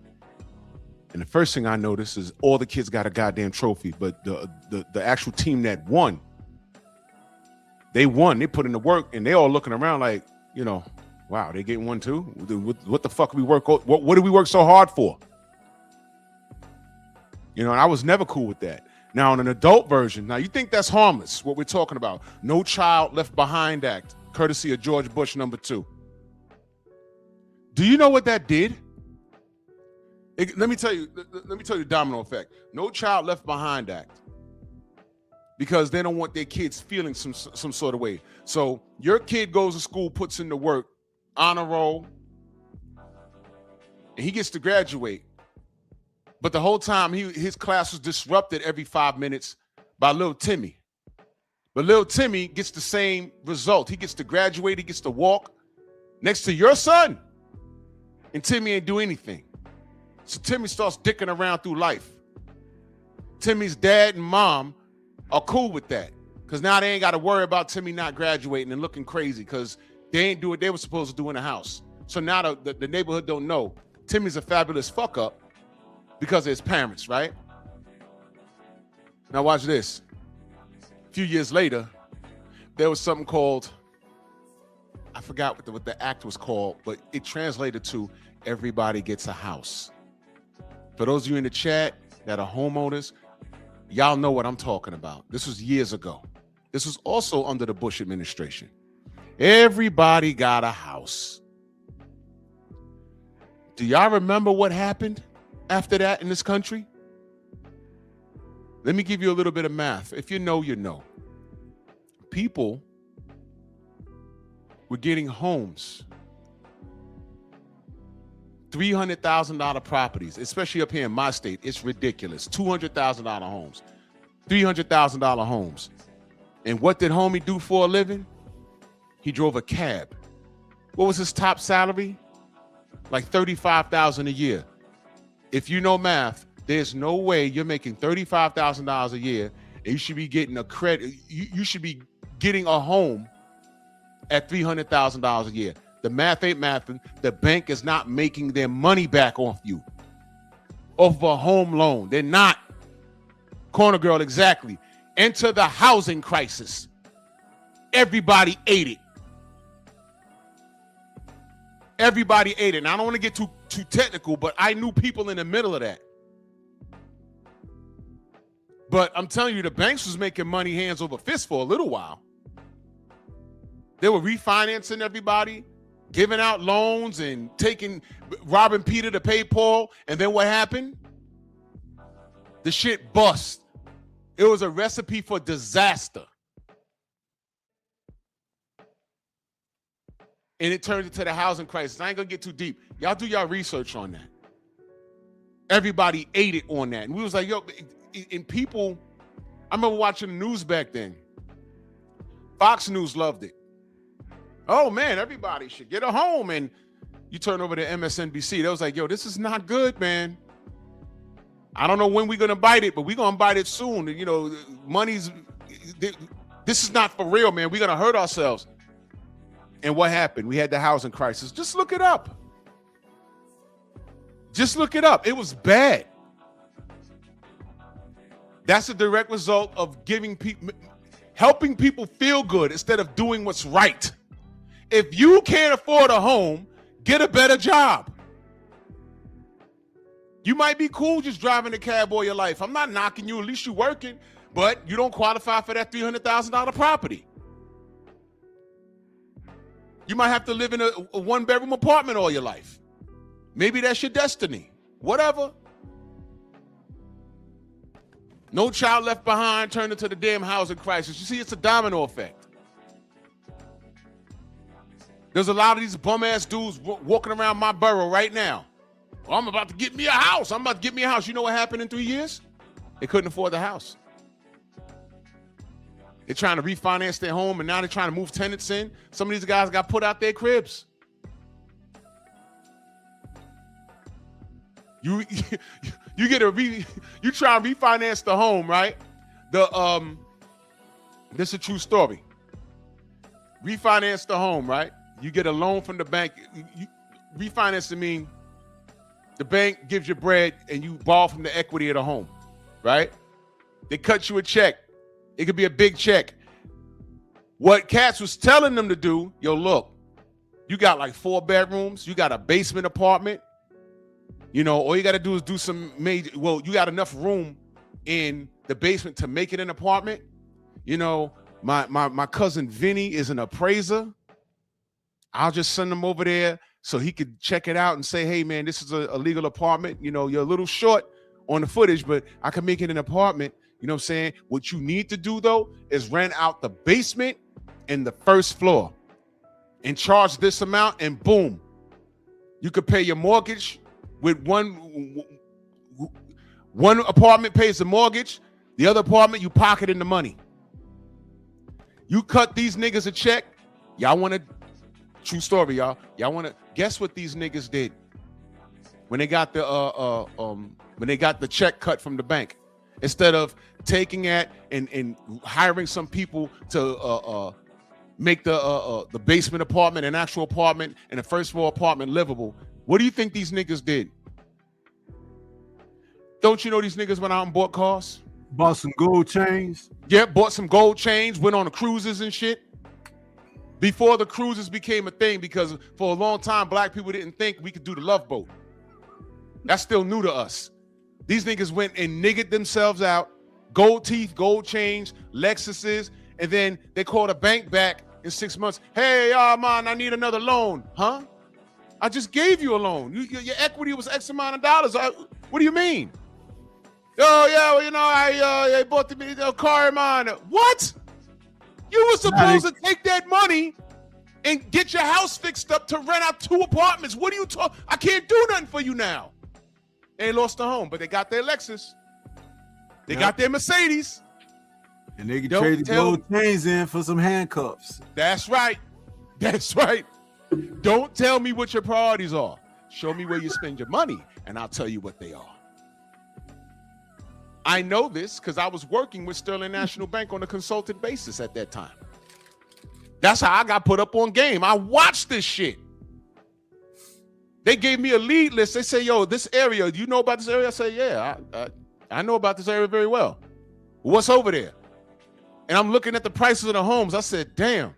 And the first thing I noticed is all the kids got a goddamn trophy, but the actual team that won, they won, they put in the work, and they all looking around like, you know, wow, they getting one too? What the fuck we work, what did we work so hard for? You know, and I was never cool with that. Now, in an adult version, now you think that's harmless, what we're talking about. No Child Left Behind Act, courtesy of George Bush #2. Do you know what that did? Let me tell you the domino effect. No Child Left Behind Act. Because they don't want their kids feeling some sort of way. So your kid goes to school, puts in the work, honor roll, and he gets to graduate. But the whole time his class was disrupted every 5 minutes by little Timmy. But little Timmy gets the same result. He gets to graduate, he gets to walk next to your son. And Timmy ain't do anything. So Timmy starts dicking around through life. Timmy's dad and mom are cool with that because now they ain't got to worry about Timmy not graduating and looking crazy because they ain't do what they were supposed to do in the house. So now the neighborhood don't know Timmy's a fabulous fuck up because of his parents, right? Now watch this. A few years later, there was something called, I forgot what the act was called, but it translated to Everybody Gets a House. For those of you in the chat that are homeowners, y'all know what I'm talking about. This was years ago. This was also under the Bush administration. Everybody got a house. Do y'all remember what happened after that in this country? Let me give you a little bit of math. If you know, you know. People were getting homes. $300,000 properties, especially up here in my state. It's ridiculous. $200,000 homes, $300,000 homes. And what did homie do for a living? He drove a cab. What was his top salary? Like $35,000 a year. If you know math, there's no way you're making $35,000 a year and you should be getting a credit. You should be getting a home at $300,000 a year. The math ain't mathing. The bank is not making their money back off you. Off of a home loan. They're not. Corner girl, exactly. Enter the housing crisis. Everybody ate it. Everybody ate it. And I don't want to get too technical, but I knew people in the middle of that. But I'm telling you, the banks was making money hands over fist for a little while. They were refinancing everybody, giving out loans and robbing Peter to pay Paul. And then what happened? The shit bust. It was a recipe for disaster. And it turned into the housing crisis. I ain't gonna get too deep. Y'all do y'all research on that. Everybody ate it on that. And we was like, yo, and people, I remember watching the news back then. Fox News loved it. Oh man, everybody should get a home. And you turn over to MSNBC, they was like, yo, this is not good, man. I don't know when we're gonna bite it, but we're gonna bite it soon. You know, this is not for real, man. We're gonna hurt ourselves. And what happened? We had the housing crisis. Just look it up. Just look it up. It was bad. That's a direct result of giving people. helping people feel good instead of doing what's right. If you can't afford a home, get a better job. You might be cool just driving a cab all your life. I'm not knocking you. At least you're working, but you don't qualify for that $300,000 property. You might have to live in a one-bedroom apartment all your life. Maybe that's your destiny. Whatever. No child left behind turned into the damn housing crisis. You see, it's a domino effect. There's a lot of these bum-ass dudes walking around my borough right now. Well, I'm about to get me a house. I'm about to get me a house. You know what happened in 3 years? They couldn't afford the house. They're trying to refinance their home, and now they're trying to move tenants in. Some of these guys got put out their cribs. You get you try and refinance the home, right? This is a true story. Refinance the home, right? You get a loan from the bank. Refinance to mean the bank gives you bread and you borrow from the equity of the home, right? They cut you a check. It could be a big check. What Katz was telling them to do, yo, look, you got like 4 bedrooms. You got a basement apartment. You know, all you got to do is do some major, well, you got enough room in the basement to make it an apartment. You know, my cousin Vinny is an appraiser. I'll just send him over there so he could check it out and say, hey, man, this is a legal apartment. You know, you're a little short on the footage, but I can make it an apartment. You know what I'm saying? What you need to do, though, is rent out the basement and the first floor and charge this amount, and boom, you could pay your mortgage with one apartment pays the mortgage, the other apartment you pocket in the money. You cut these niggas a check. Y'all want to, true story, y'all. Y'all want to guess what these niggas did when they got the check cut from the bank? Instead of taking it and hiring some people to make the basement apartment an actual apartment and the first floor apartment livable, what do you think these niggas did? Don't you know these niggas went out and bought cars? Bought some gold chains. Yeah, bought some gold chains, went on the cruises and shit. Before the cruises became a thing, because for a long time, black people didn't think we could do the Love Boat. That's still new to us. These niggas went and niggered themselves out, gold teeth, gold chains, Lexuses, and then they called a bank back in 6 months. Hey, man, I need another loan. Huh? I just gave you a loan. Your equity was X amount of dollars. What do you mean? Oh, yeah, well, you know, I bought the car in mine. What? You were supposed to take that money and get your house fixed up to rent out 2 apartments. What are you talking? I can't do nothing for you now. They lost the home, but they got their Lexus. They got their Mercedes. And they can trade the gold chains in for some handcuffs. That's right. That's right. Don't tell me what your priorities are. Show me where you spend your money, and I'll tell you what they are. I know this because I was working with Sterling National Bank on a consultant basis at that time. That's how I got put up on game. I watched this shit. They gave me a lead list. They say, yo, this area, do you know about this area? I say, yeah, I know about this area very well. What's over there? And I'm looking at the prices of the homes. I said, damn.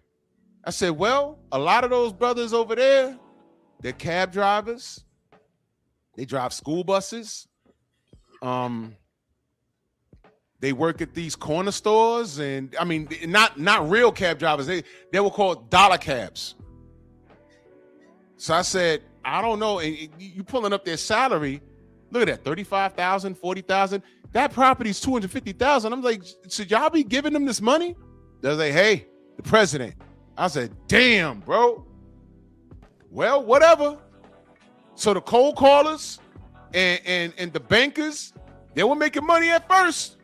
I said, well, a lot of those brothers over there, they're cab drivers. They drive school buses. They work at these corner stores, and I mean, not real cab drivers. They were called dollar cabs. So I said, I don't know. And you pulling up their salary. Look at that, $35,000, $40,000. That property's $250,000. I'm like, should y'all be giving them this money? They're like, hey, the president. I said, damn, bro. Well, whatever. So the cold callers and the bankers, they were making money at first.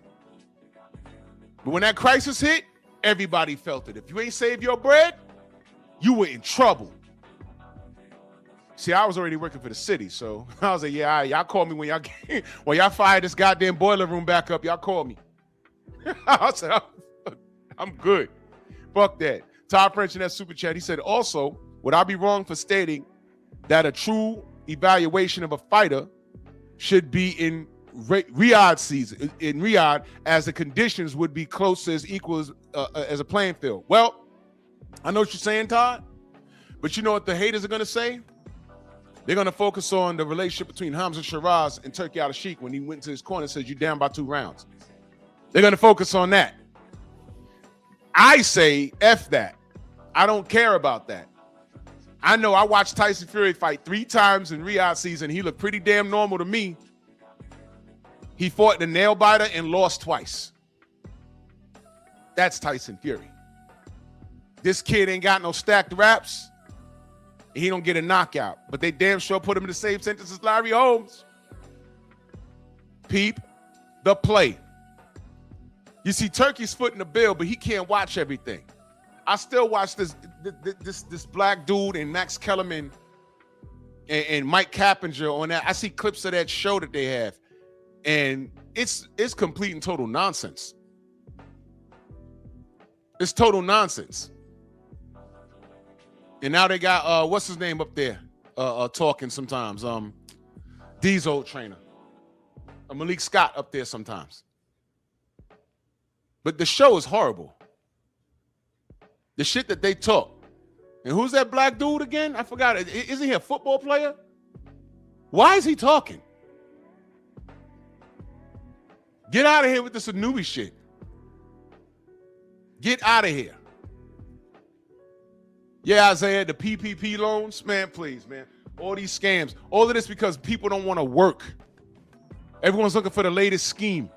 But when that crisis hit, everybody felt it. If you ain't saved your bread, you were in trouble. See, I was already working for the city, so I was like, yeah, all right, y'all call me when y'all fire this goddamn boiler room back up, y'all call me. I said, I'm good. Fuck that. Todd French in that super chat, he said, also, would I be wrong for stating that a true evaluation of a fighter should be in Riyadh season in Riyadh, as the conditions would be close as equal as a playing field. Well, I know what you're saying, Todd, but you know what the haters are going to say? They're going to focus on the relationship between Hamza Shiraz and Turki Al-Sheikh when he went to his corner and says, "You down by 2 rounds." They're going to focus on that. I say, F that. I don't care about that. I know I watched Tyson Fury fight 3 times in Riyadh season. He looked pretty damn normal to me. He fought the nail biter and lost twice. That's Tyson Fury. This kid ain't got no stacked raps. He don't get a knockout, but they damn sure put him in the same sentence as Larry Holmes. Peep the play. You see, Turkey's footing the bill, but he can't watch everything. I still watch this black dude and Max Kellerman and Mike Cappinger on that. I see clips of that show that they have, and it's complete and total nonsense. It's total nonsense. And now they got what's his name up there talking sometimes. D's old trainer, Malik Scott up there sometimes. But the show is horrible. The shit that they talk. And who's that black dude again? I forgot. Isn't he a football player? Why is he talking? Get out of here with this Anubi shit. Get out of here. Yeah, Isaiah, the PPP loans, man, please, man. All these scams, all of this because people don't want to work. Everyone's looking for the latest scheme.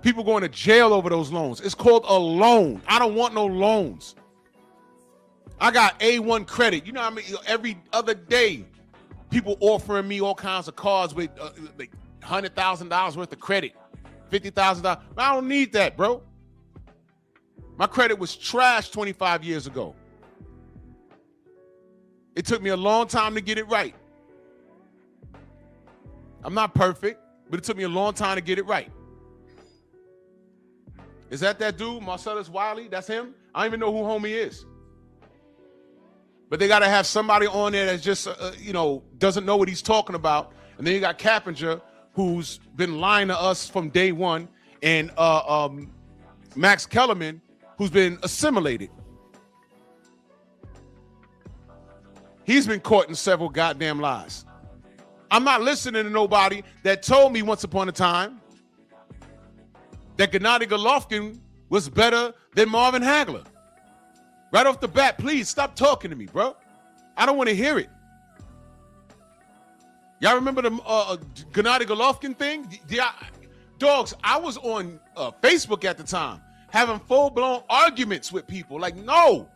People going to jail over those loans. It's called a loan. I don't want no loans. I got A1 credit. You know what I mean? Every other day, people offering me all kinds of cards with like $100,000 worth of credit, $50,000. I don't need that, bro. My credit was trash 25 years ago. It took me a long time to get it right. I'm not perfect, but it took me a long time to get it right. Is that dude, Marcellus Wiley? That's him? I don't even know who homie is. But they got to have somebody on there that's just, doesn't know what he's talking about. And then you got Cappinger, who's been lying to us from day one, and Max Kellerman, who's been assimilated. He's been caught in several goddamn lies. I'm not listening to nobody that told me once upon a time that Gennady Golovkin was better than Marvin Hagler. Right off the bat, please stop talking to me, bro. I don't want to hear it. Y'all remember the Gennady Golovkin thing? Dogs, I was on Facebook at the time having full-blown arguments with people. Like, no,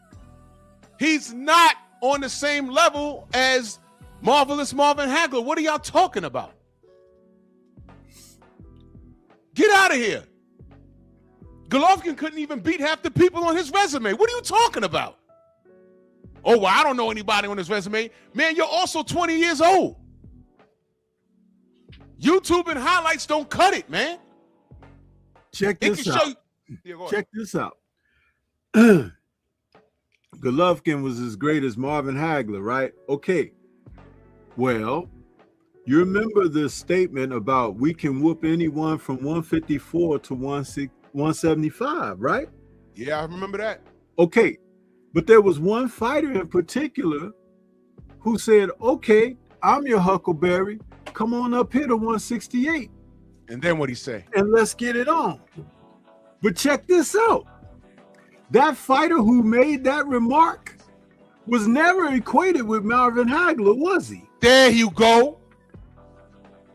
he's not on the same level as Marvelous Marvin Hagler. What are y'all talking about? Get out of here. Golovkin couldn't even beat half the people on his resume. What are you talking about? Oh, well, I don't know anybody on his resume. Man, you're also 20 years old. YouTube and highlights don't cut it, man. Check this out. Check this out. Golovkin was as great as Marvin Hagler, right? Okay. Well, you remember the statement about we can whoop anyone from 154 to 175, right? Yeah, I remember that. Okay. But there was one fighter in particular who said, okay, I'm your Huckleberry. Come on up here to 168. And then what'd he say? And let's get it on. But check this out. That fighter who made that remark was never equated with Marvin Hagler, was he? There you go.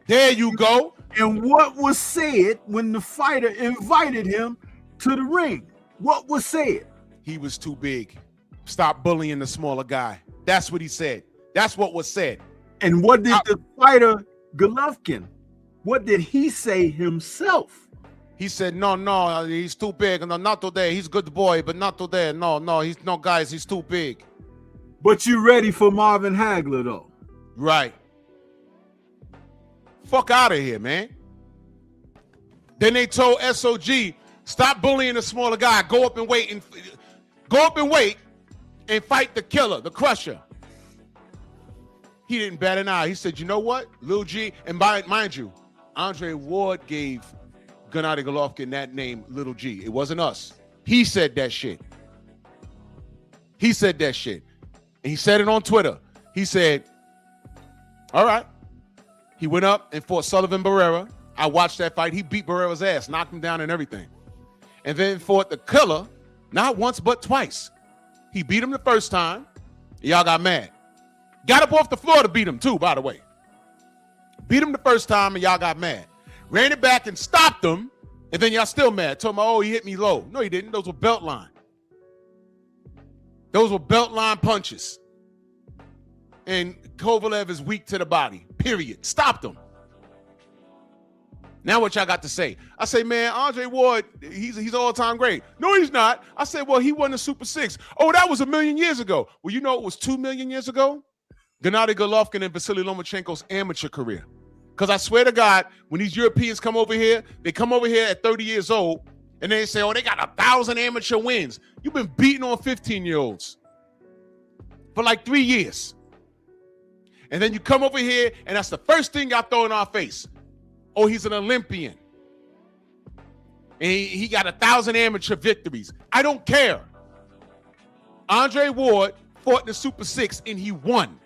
There you go. And what was said when the fighter invited him to the ring? What was said? He was too big. Stop bullying the smaller guy. That's what he said. That's what was said. And what did the fighter Golovkin, what did he say himself? He said, no, he's too big. No, not today. He's a good boy, but not today. No, guys, he's too big. But you ready for Marvin Hagler, though? Right. Fuck out of here, man. Then they told SOG, stop bullying the smaller guy. Go up and wait and fight the killer, the crusher. He didn't bat an eye. He said, you know what, Lil G, and mind you, Andre Ward gave Gennady Golovkin that name, Little G. It wasn't us. He said that shit. He said that shit. And he said it on Twitter. He said, all right. He went up and fought Sullivan Barrera. I watched that fight. He beat Barrera's ass, knocked him down and everything. And then fought the killer, not once but twice. He beat him the first time. Y'all got mad. Got up off the floor to beat him too, by the way. Beat him the first time and y'all got mad. Ran it back and stopped him. And then y'all still mad. Told me, oh, he hit me low. No, he didn't. Those were belt line. Those were belt line punches. And Kovalev is weak to the body, period. Stopped him. Now what y'all got to say? I say, man, Andre Ward, he's all-time great. No, he's not. I said, well, he won the Super 6. Oh, that was 1 million years ago. Well, you know it was 2 million years ago? Gennady Golovkin and Vasily Lomachenko's amateur career. Because I swear to God, when these Europeans come over here, they come over here at 30 years old, and they say, oh, they got 1,000 amateur wins. You've been beating on 15-year-olds for like 3 years. And then you come over here, and that's the first thing y'all throw in our face. Oh, he's an Olympian. And he got 1,000 amateur victories. I don't care. Andre Ward fought in the Super 6, and he won.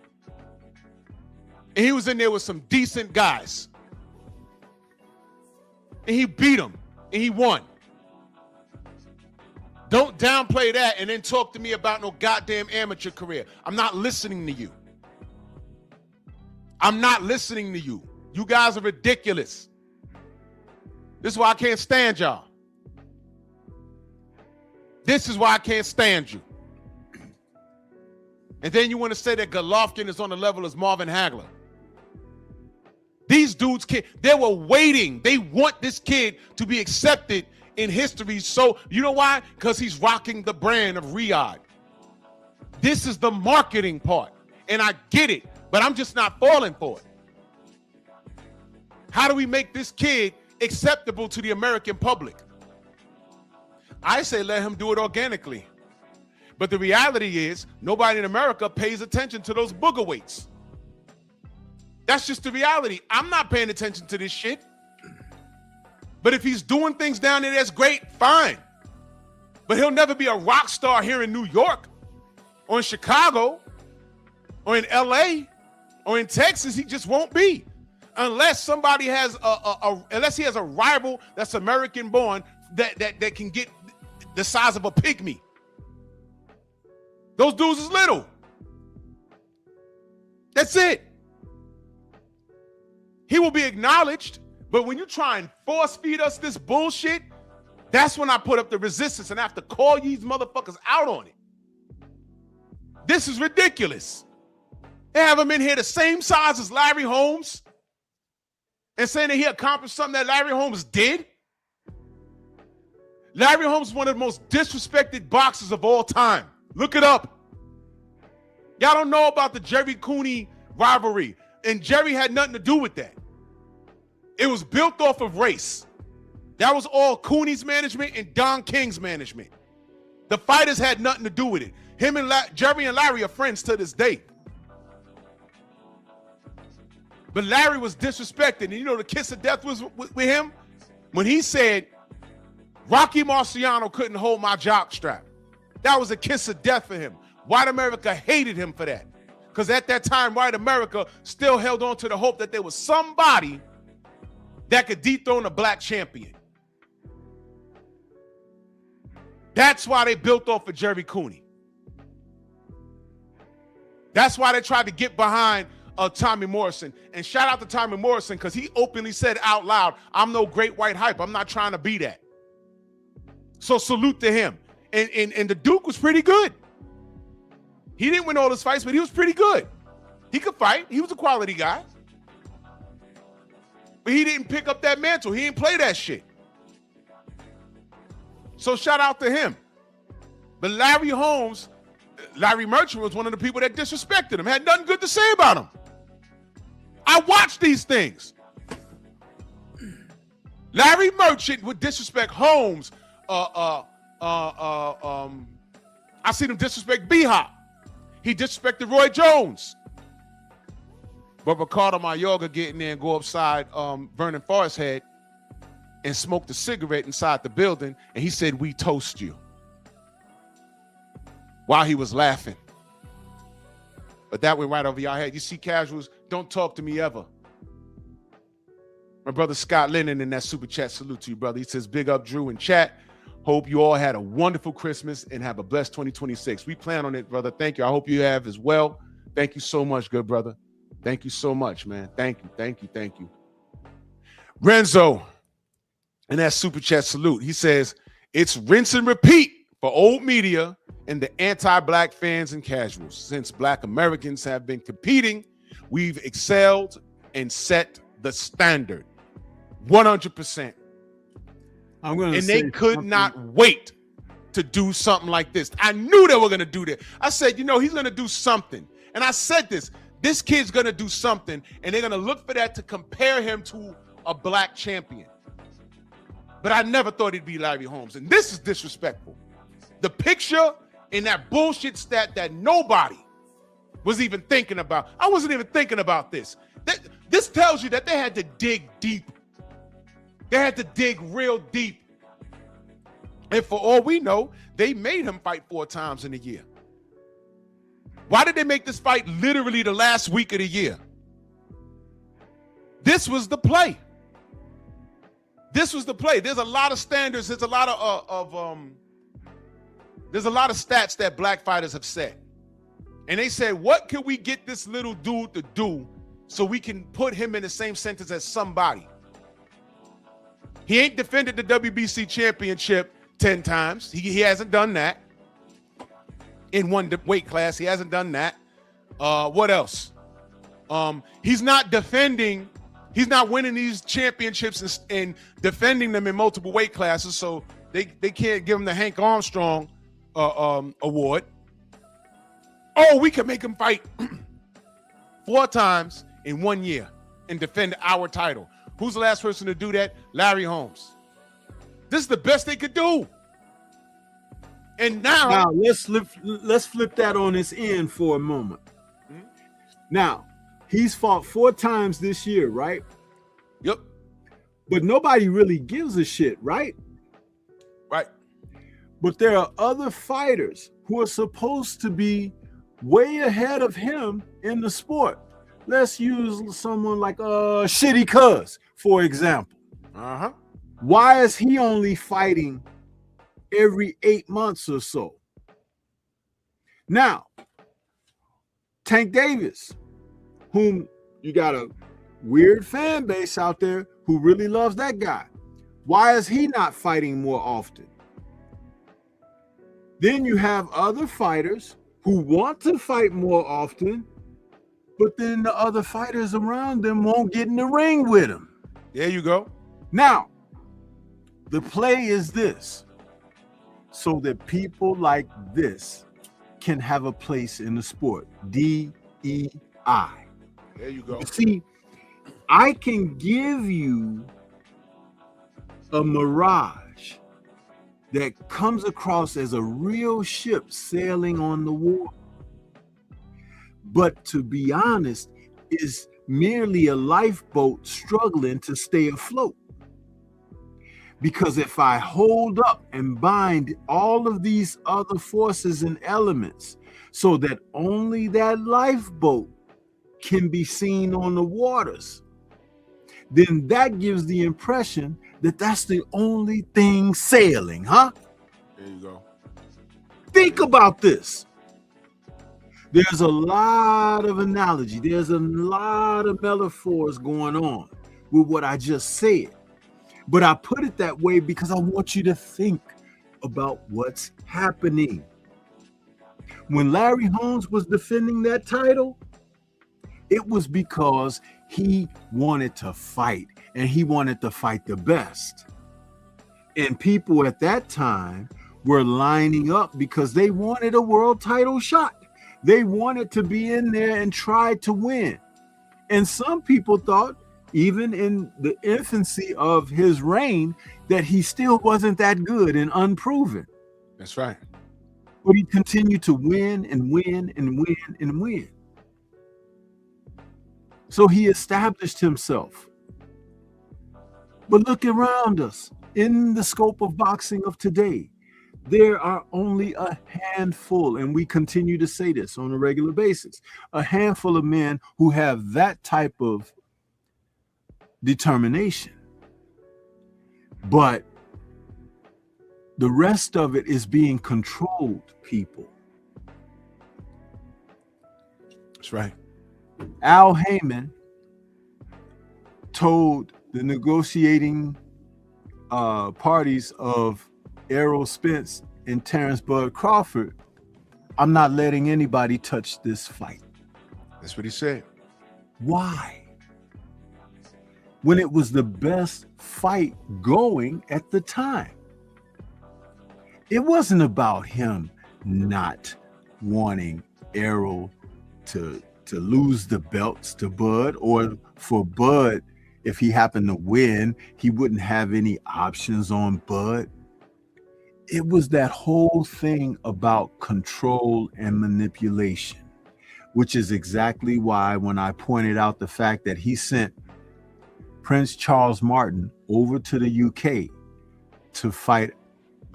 And he was in there with some decent guys. And he beat them, and he won. Don't downplay that and then talk to me about no goddamn amateur career. I'm not listening to you. I'm not listening to you. You guys are ridiculous. This is why I can't stand y'all. This is why I can't stand you. And then you want to say that Golovkin is on the level as Marvin Hagler. These dudes can't. They were waiting. They want this kid to be accepted in history. So, you know why? Because he's rocking the brand of Riyadh. This is the marketing part. And I get it, but I'm just not falling for it. How do we make this kid acceptable to the American public? I say let him do it organically. But the reality is nobody in America pays attention to those booger weights. That's just the reality. I'm not paying attention to this shit. But if he's doing things down there that's great, fine. But he'll never be a rock star here in New York or in Chicago or in LA or in Texas. He just won't be. Unless somebody has unless he has a rival that's American born that can get the size of a pygmy. Those dudes is little. That's it. He will be acknowledged, but when you try and force feed us this bullshit, that's when I put up the resistance and have to call these motherfuckers out on it. This is ridiculous. They have him in here the same size as Larry Holmes and saying that he accomplished something that Larry Holmes did. Larry Holmes is one of the most disrespected boxers of all time. Look it up. Y'all don't know about the Jerry Cooney rivalry, and Jerry had nothing to do with that. It was built off of race. That was all Cooney's management and Don King's management. The fighters had nothing to do with it. Him and Jerry and Larry are friends to this day. But Larry was disrespected. And you know the kiss of death was with him? When he said, Rocky Marciano couldn't hold my jock strap. That was a kiss of death for him. White America hated him for that. Because at that time, white America still held on to the hope that there was somebody that could dethrone a black champion. That's why they built off of Jerry Cooney. That's why they tried to get behind Tommy Morrison. And shout out to Tommy Morrison because he openly said out loud, I'm no great white hype. I'm not trying to be that. So salute to him. And the Duke was pretty good. He didn't win all his fights, but he was pretty good. He could fight. He was a quality guy. But he didn't pick up that mantle. He didn't play that shit. So shout out to him. But Larry Holmes, Larry Merchant was one of the people that disrespected him. Had nothing good to say about him. I watched these things. Larry Merchant would disrespect Holmes. I seen him disrespect B-Hop. He disrespected Roy Jones. But Ricardo Mayorga get in there and go upside Vernon Forrest's head and smoked a cigarette inside the building, and he said, "We toast you," while he was laughing. But that went right over your head. You see casuals, don't talk to me ever. My brother Scott Lennon in that super chat, salute to you, brother. He says, big up Drew in chat. Hope you all had a wonderful Christmas and have a blessed 2026. We plan on it, brother. Thank you. I hope you have as well. Thank you so much, good brother. Thank you so much, man. Thank you, thank you, thank you. Renzo in that super chat, salute. He says, it's rinse and repeat for old media and the anti-black fans and casuals. Since Black Americans have been competing, we've excelled and set the standard. 100%. I'm gonna and say they could something. not wait to do something like this. I knew they were going to do that. I said, he's going to do something. And I said this kid's going to do something, and they're going to look for that to compare him to a black champion. But I never thought it'd be Larry Holmes. And this is disrespectful. The picture in that bullshit stat that nobody was even thinking about. I wasn't even thinking about this. This tells you that they had to dig deep. They had to dig real deep. And for all we know, they made him fight 4 times in a year. Why did they make this fight literally the last week of the year? This was the play. This was the play. There's a lot of standards. There's a lot there's a lot of stats that black fighters have set. And they said, what can we get this little dude to do so we can put him in the same sentence as somebody? He ain't defended the WBC championship 10 times. He hasn't done that. In one weight class, he hasn't done that. What else? He's not winning these championships and defending them in multiple weight classes, so they can't give him the Hank Armstrong award. Oh, we can make him fight 4 times in 1 year and defend our title. Who's the last person to do that? Larry Holmes. This is the best they could do. And now let's flip that on its end for a moment. Mm-hmm. Now, he's fought 4 times this year, right? Yep. But nobody really gives a shit, right? Right. But there are other fighters who are supposed to be way ahead of him in the sport. Let's use someone like Shitty Cuz, for example. Uh-huh. Why is he only fighting every 8 months or so? Now, Tank Davis, whom you got a weird fan base out there who really loves that guy. Why is he not fighting more often? Then you have other fighters who want to fight more often, but then the other fighters around them won't get in the ring with him. There you go. Now, the play is this, so that people like this can have a place in the sport. DEI. There you go. You see, I can give you a mirage that comes across as a real ship sailing on the water, but to be honest, is merely a lifeboat struggling to stay afloat. Because if I hold up and bind all of these other forces and elements so that only that lifeboat can be seen on the waters, then that gives the impression that that's the only thing sailing, huh? There you go. Think about this. There's a lot of analogy. There's a lot of metaphors going on with what I just said. But I put it that way because I want you to think about what's happening. When Larry Holmes was defending that title, it was because he wanted to fight, and he wanted to fight the best. And people at that time were lining up because they wanted a world title shot. They wanted to be in there and try to win. And some people thought, even in the infancy of his reign, that he still wasn't that good and unproven. That's right. But he continued to win and win and win and win. So he established himself. But look around us. In the scope of boxing of today, there are only a handful, and we continue to say this on a regular basis, a handful of men who have that type of determination. But the rest of it is being controlled, people. That's right. Al Heyman told the negotiating parties of Errol Spence and Terrence Bud Crawford, I'm not letting anybody touch this fight. That's what he said. Why? When it was the best fight going at the time. It wasn't about him not wanting Errol to lose the belts to Bud, or for Bud, if he happened to win, he wouldn't have any options on Bud. It was that whole thing about control and manipulation, which is exactly why when I pointed out the fact that he sent Prince Charles Martin over to the UK to fight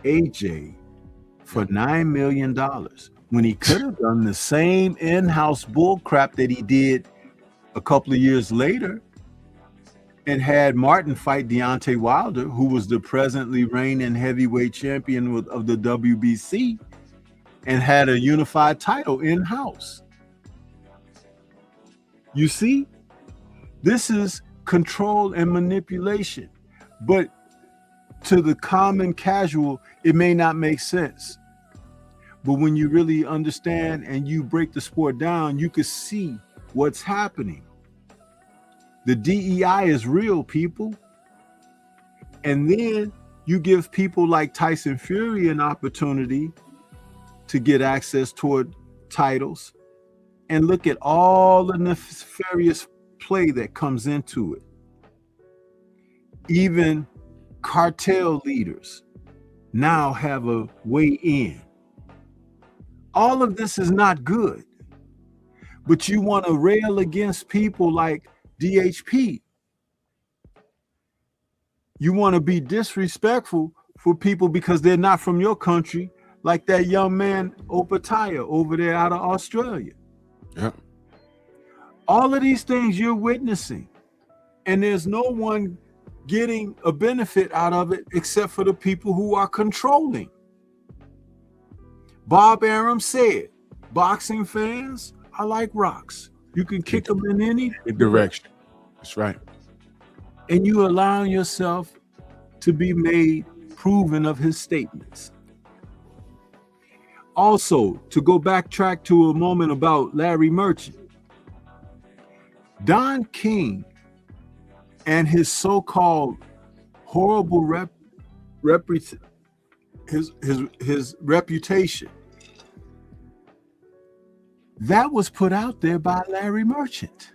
AJ for $9 million, when he could have done the same in-house bull crap that he did a couple of years later and had Martin fight Deontay Wilder, who was the presently reigning heavyweight champion of the WBC, and had a unified title in-house. You see, this is control and manipulation. But to the common casual, it may not make sense. But when you really understand and you break the sport down, you can see what's happening. The DEI is real, people. And then you give people like Tyson Fury an opportunity to get access toward titles, and look at all the nefarious play that comes into it. Even cartel leaders now have a way in. All of this is not good, but you want to rail against people like DHP. You want to be disrespectful for people because they're not from your country, like that young man Opataya over there out of Australia. Yeah. All of these things you're witnessing, and there's no one getting a benefit out of it except for the people who are controlling. Bob Arum said, boxing fans are like rocks. You can kick them in any Direction. That's right. and you allowing yourself to be made proven of his statements. Also, to go backtrack to a moment about Larry Merchant, Don King and his so-called horrible his reputation, that was put out there by Larry Merchant.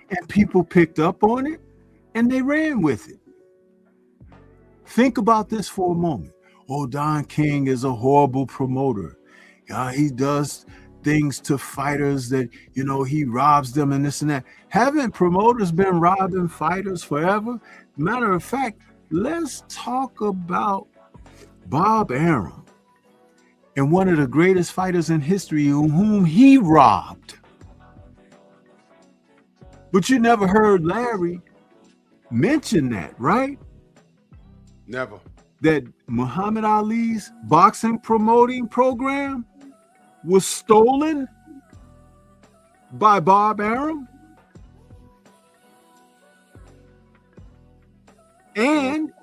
And people picked up on it and they ran with it. Think about this for a moment. Oh, Don King is a horrible promoter. He does things to fighters that, he robs them and this and that. Haven't promoters been robbing fighters forever? Matter of fact, let's talk about Bob Arum and one of the greatest fighters in history whom he robbed. But you never heard Larry mention that, right? Never. That Muhammad Ali's boxing promoting program was stolen by Bob Arum. And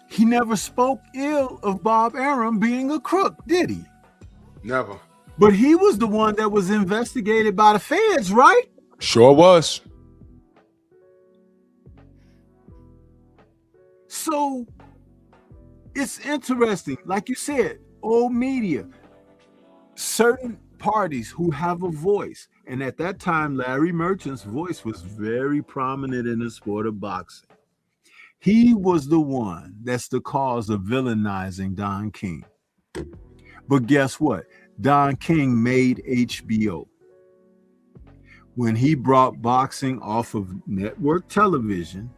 he never spoke ill of Bob Arum being a crook, did he? Never. But he was the one that was investigated by the feds, right? Sure was. So it's interesting, like you said, old media, certain parties who have a voice. And at that time, Larry Merchant's voice was very prominent in the sport of boxing. He was the one that's the cause of villainizing Don King. But guess what? Don King made HBO. when he brought boxing off of network television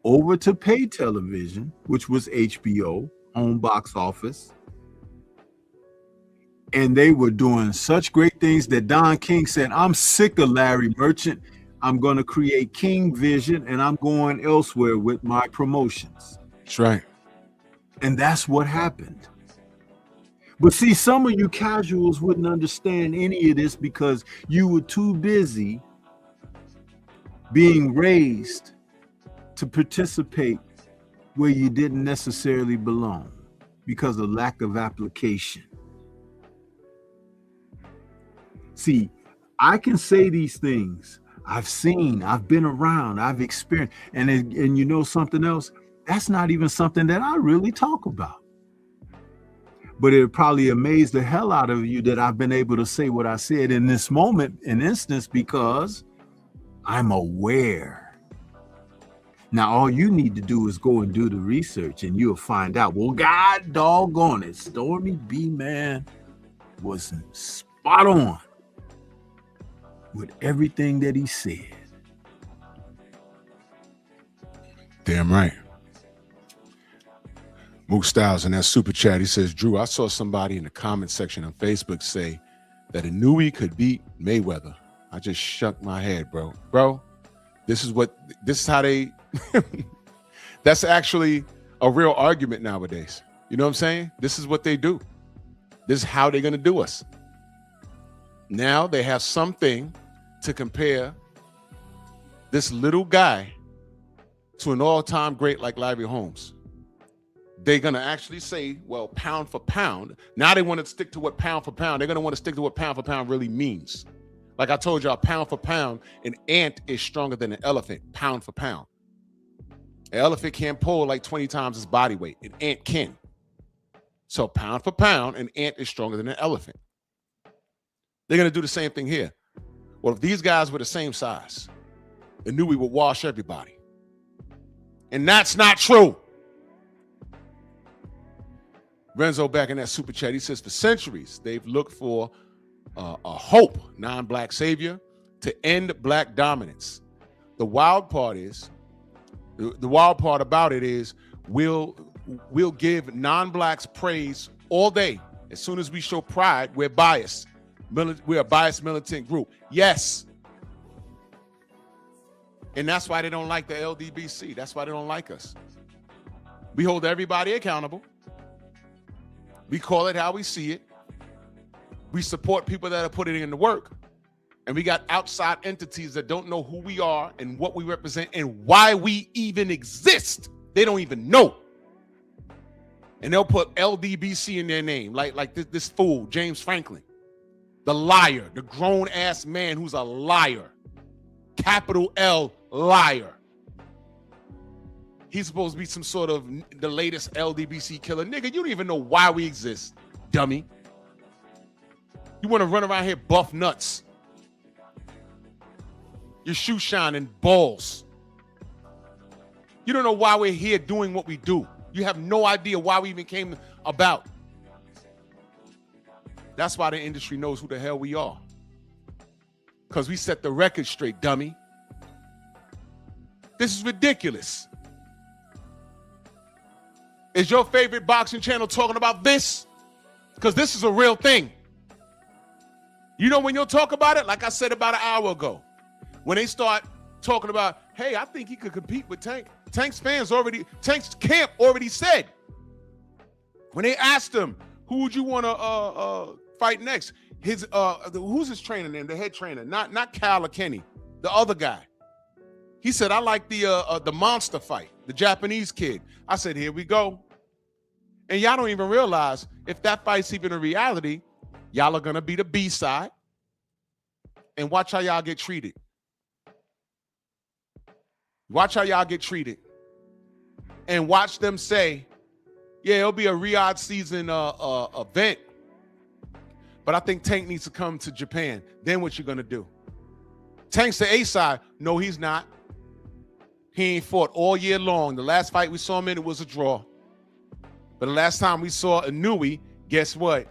over to pay television, which was HBO, home box office. And they were doing such great things that Don King said, I'm sick of Larry Merchant. I'm going to create King Vision and I'm going elsewhere with my promotions. That's right. And that's what happened. But see, some of you casuals wouldn't understand any of this because you were too busy being raised to participate where you didn't necessarily belong because of lack of application. See, I can say these things. I've seen, I've been around, I've experienced, and you know something else? That's not even something that I really talk about. But it probably amazed the hell out of you that I've been able to say what I said in this moment, in instance, because I'm aware. Now, all you need to do is go and do the research and you'll find out, well, God doggone it, Stormy B. Man was spot on with everything that he said. Damn right. Mook Styles in that super chat, he says, Drew, I saw somebody in the comment section on Facebook say that Inoue could beat Mayweather. I just shook my head, bro. Bro, this is how they, that's actually a real argument nowadays. You know what I'm saying? This is what they do. This is how they're going to do us. Now they have something to compare this little guy to an all-time great like Larry Holmes. They're going to actually say, well, pound for pound. Now they want to stick to what pound for pound. They're going to want to stick to what pound for pound really means. Like I told y'all, pound for pound, an ant is stronger than an elephant, pound for pound. An elephant can't pull like 20 times its body weight. An ant can. So pound for pound, an ant is stronger than an elephant. They're going to do the same thing here. Well, if these guys were the same size, Inoue would wash everybody. And that's not true. Renzo back in that super chat, he says, for centuries, they've looked for a hope, non-black savior, to end black dominance. The wild part about it is we'll give non-blacks praise all day. As soon as we show pride, we're biased. We're a biased militant group. Yes. And that's why they don't like the LDBC. That's why they don't like us. We hold everybody accountable. We call it how we see it. We support people that are putting in the work. And we got outside entities that don't know who we are and what we represent and why we even exist. They don't even know. And they'll put LDBC in their name, like this fool, James Franklin. The liar, the grown-ass man who's a liar. Capital L, liar. He's supposed to be some sort of the latest LDBC killer. Nigga, you don't even know why we exist, dummy. You want to run around here buff nuts. Your shoe shining balls. You don't know why we're here doing what we do. You have no idea why we even came about. That's why the industry knows who the hell we are. Because we set the record straight, dummy. This is ridiculous. Is your favorite boxing channel talking about this? Because this is a real thing. You know when you'll talk about it, like I said about an hour ago, when they start talking about, hey, I think he could compete with Tank. Tank's camp already said. When they asked him, who would you want to fight next? Who's his trainer name? The head trainer, not Cal or Kenny, the other guy. He said, I like the monster fight, the Japanese kid. I said, here we go. And y'all don't even realize if that fight's even a reality, y'all are gonna be the B side. And watch how y'all get treated. Watch how y'all get treated. And watch them say, yeah, it'll be a Riyadh season event. But I think Tank needs to come to Japan. Then what you gonna do? Tank's the A side. No, he's not. He ain't fought all year long. The last fight we saw him in, it was a draw. But the last time we saw Inoue, guess what?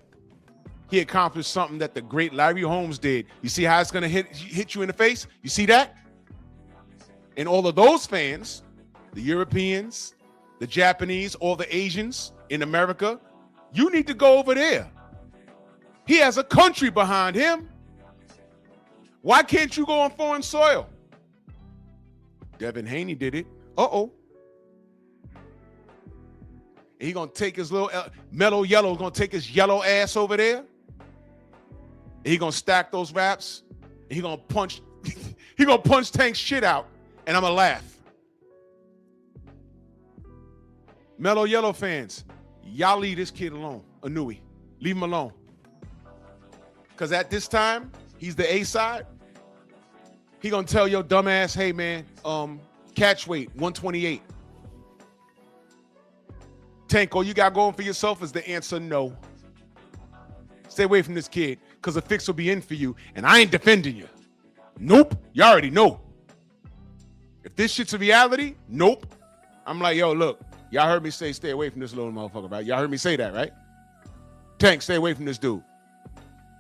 he accomplished something that the great Larry Holmes did. You see how it's going to hit you in the face? You see that? And all of those fans, the Europeans, the Japanese, all the Asians in America, you need to go over there. He has a country behind him. Why can't you go on foreign soil? Devin Haney did it. Uh-oh. And he gonna take his little Mellow Yellow, gonna take his yellow ass over there. And he gonna stack those raps. And he gonna punch, he gonna punch Tank's shit out. And I'm gonna laugh. Mellow Yellow fans, y'all leave this kid alone, Inouye. Leave him alone. Because at this time, he's the A side. He gonna tell your dumb ass, hey man, catch weight, 128. Tank, all you got going for yourself is the answer no. Stay away from this kid, because the fix will be in for you, and I ain't defending you. Nope, you already know. If this shit's a reality, nope. I'm like, yo, look, y'all heard me say stay away from this little motherfucker, right? Y'all heard me say that, right? Tank, stay away from this dude.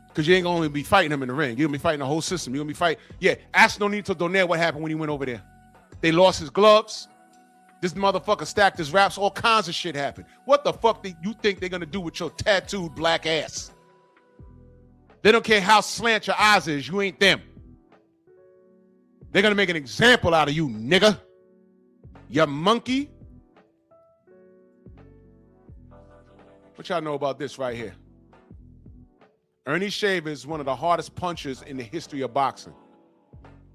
Because you ain't gonna be fighting him in the ring. You're gonna be fighting the whole system. You're gonna be fighting. Yeah, ask Nonito Donaire what happened when he went over there. They lost his gloves. This motherfucker stacked his raps. All kinds of shit happened. What the fuck do you think they're gonna do with your tattooed black ass? They don't care how slant your eyes is. You ain't them. They're gonna make an example out of you, nigga. You monkey. What y'all know about this right here? Ernie Shaver is one of the hardest punchers in the history of boxing.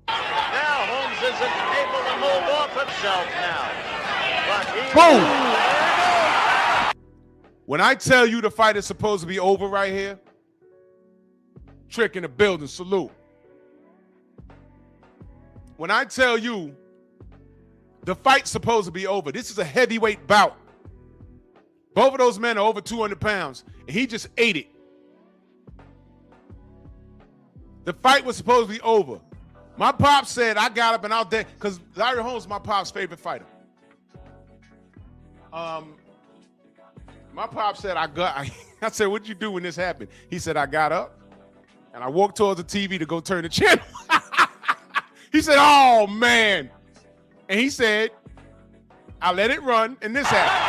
Now Holmes isn't able to move off himself now. But boom! When I tell you the fight is supposed to be over right here, Trick in the building, salute. When I tell you the fight's supposed to be over, this is a heavyweight bout. Both of those men are over 200 pounds, and he just ate it. The fight was supposed to be over. My pops said I got up and out there because Larry Holmes is my pop's favorite fighter. My pop said I said, what'd you do when this happened? He said, I got up and I walked towards the TV to go turn the channel. He said, oh man. And he said, I let it run and this happened.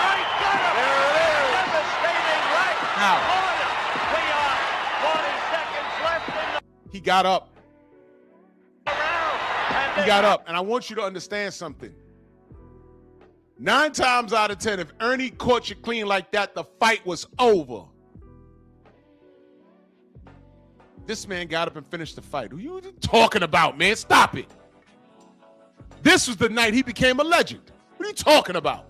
Now, he got up. He got up. And I want you to understand something. 9 times out of 10, if Ernie caught you clean like that, the fight was over. This man got up and finished the fight. Who you talking about, man? Stop it. This was the night he became a legend. What are you talking about?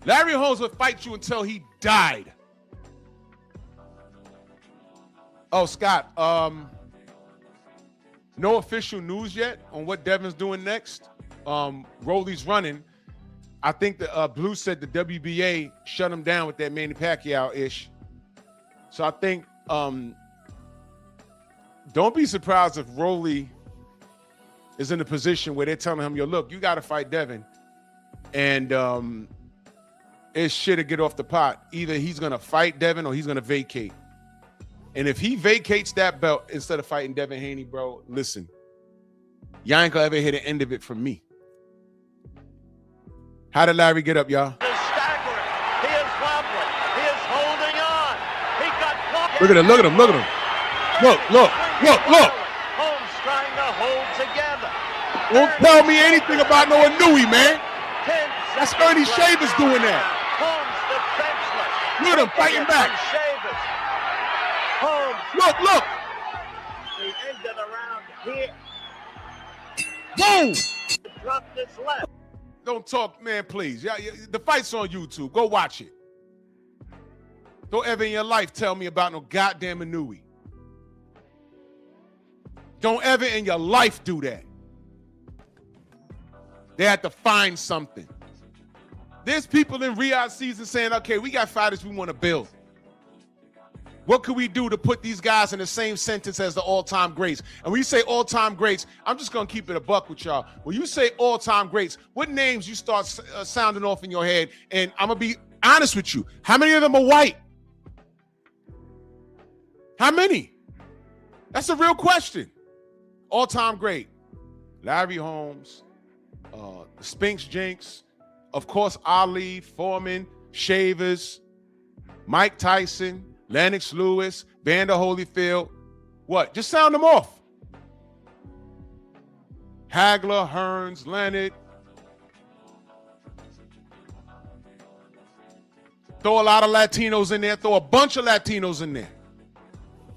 Larry Holmes would fight you until he died. Oh, Scott, no official news yet on what Devin's doing next. Rolly's running. I think the Blue said the WBA shut him down with that Manny Pacquiao-ish. So I think don't be surprised if Rolly is in a position where they're telling him, yo, look, you got to fight Devin. And it's shit to get off the pot. Either he's going to fight Devin or he's going to vacate. And if he vacates that belt instead of fighting Devin Haney, bro, listen, y'all ain't gonna ever hear the end of it from me. How did Larry get up, y'all? He is wobbling. He is holding on. He got caught. Look at him, look at him, look at him. Look. Holmes trying to hold together. Don't tell me anything about no Inouye, man. That's Ernie Shavers doing that. Holmes defenseless. Look at him fighting back. Holmes. Look. He ended around here. Boom. Dropped his left. Don't talk, man, please. Yeah, the fight's on YouTube. Go watch it. Don't ever in your life tell me about no goddamn Inouye. Don't ever in your life do that. They had to find something. There's people in Riyadh season saying, okay, we got fighters we want to build. What could we do to put these guys in the same sentence as the all-time greats? And when you say all-time greats, I'm just going to keep it a buck with y'all. When you say all-time greats, what names you start sounding off in your head? And I'm going to be honest with you. How many of them are white? How many? That's a real question. All-time great. Larry Holmes, Spinks Jinks, of course, Ali, Foreman, Shavers, Mike Tyson, Lennox Lewis, Vander Holyfield. What? Just sound them off. Hagler, Hearns, Leonard. Throw a lot of Latinos in there. Throw a bunch of Latinos in there.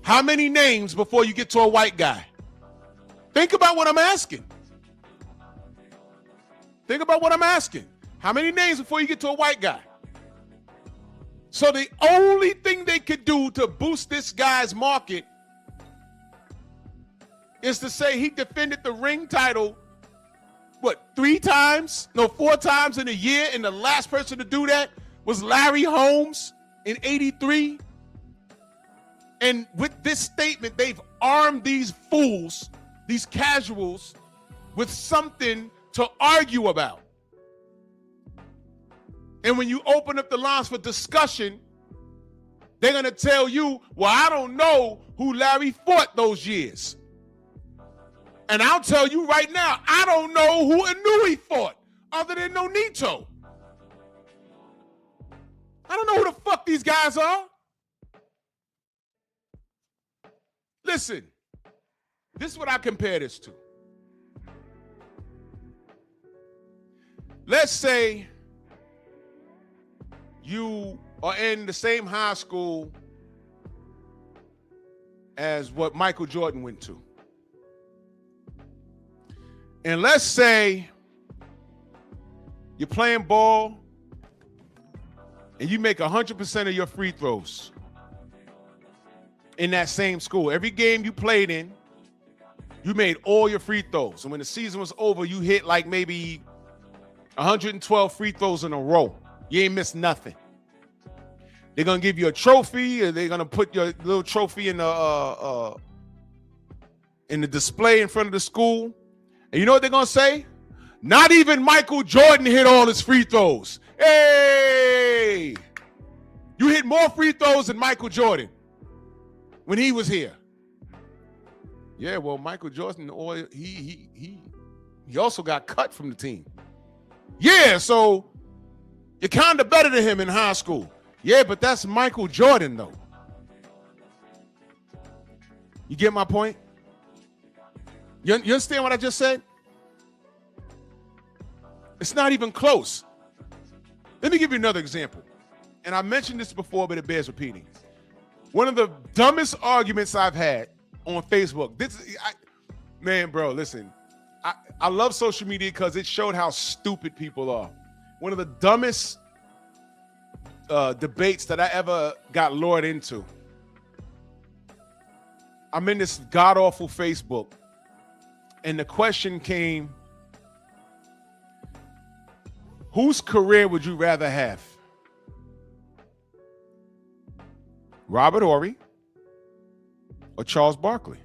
How many names before you get to a white guy? Think about what I'm asking. Think about what I'm asking. How many names before you get to a white guy? So the only thing they could do to boost this guy's market is to say he defended the ring title, what, 4 times in a year, and the last person to do that was Larry Holmes in '83. And with this statement, they've armed these fools, these casuals, with something to argue about. And when you open up the lines for discussion, they're going to tell you, well, I don't know who Larry fought those years. And I'll tell you right now, I don't know who Inouye fought other than Nonito. I don't know who the fuck these guys are. Listen, this is what I compare this to. Let's say you are in the same high school as what Michael Jordan went to. And let's say you're playing ball and you make 100% of your free throws in that same school. Every game you played in, you made all your free throws. And when the season was over, you hit like maybe 112 free throws in a row. You ain't missed nothing. They're going to give you a trophy, or they're going to put your little trophy in the display in front of the school. And you know what they're going to say? Not even Michael Jordan hit all his free throws. Hey! You hit more free throws than Michael Jordan when he was here. Yeah, well, Michael Jordan, he also got cut from the team. Yeah, so you're kind of better than him in high school. Yeah, but that's Michael Jordan, though. You get my point? You understand what I just said? It's not even close. Let me give you another example. And I mentioned this before, but it bears repeating. One of the dumbest arguments I've had on Facebook. Man, bro, listen. I love social media because it showed how stupid people are. One of the dumbest debates that I ever got lured into. I'm in this god-awful Facebook, and the question came, whose career would you rather have? Robert Horry or Charles Barkley?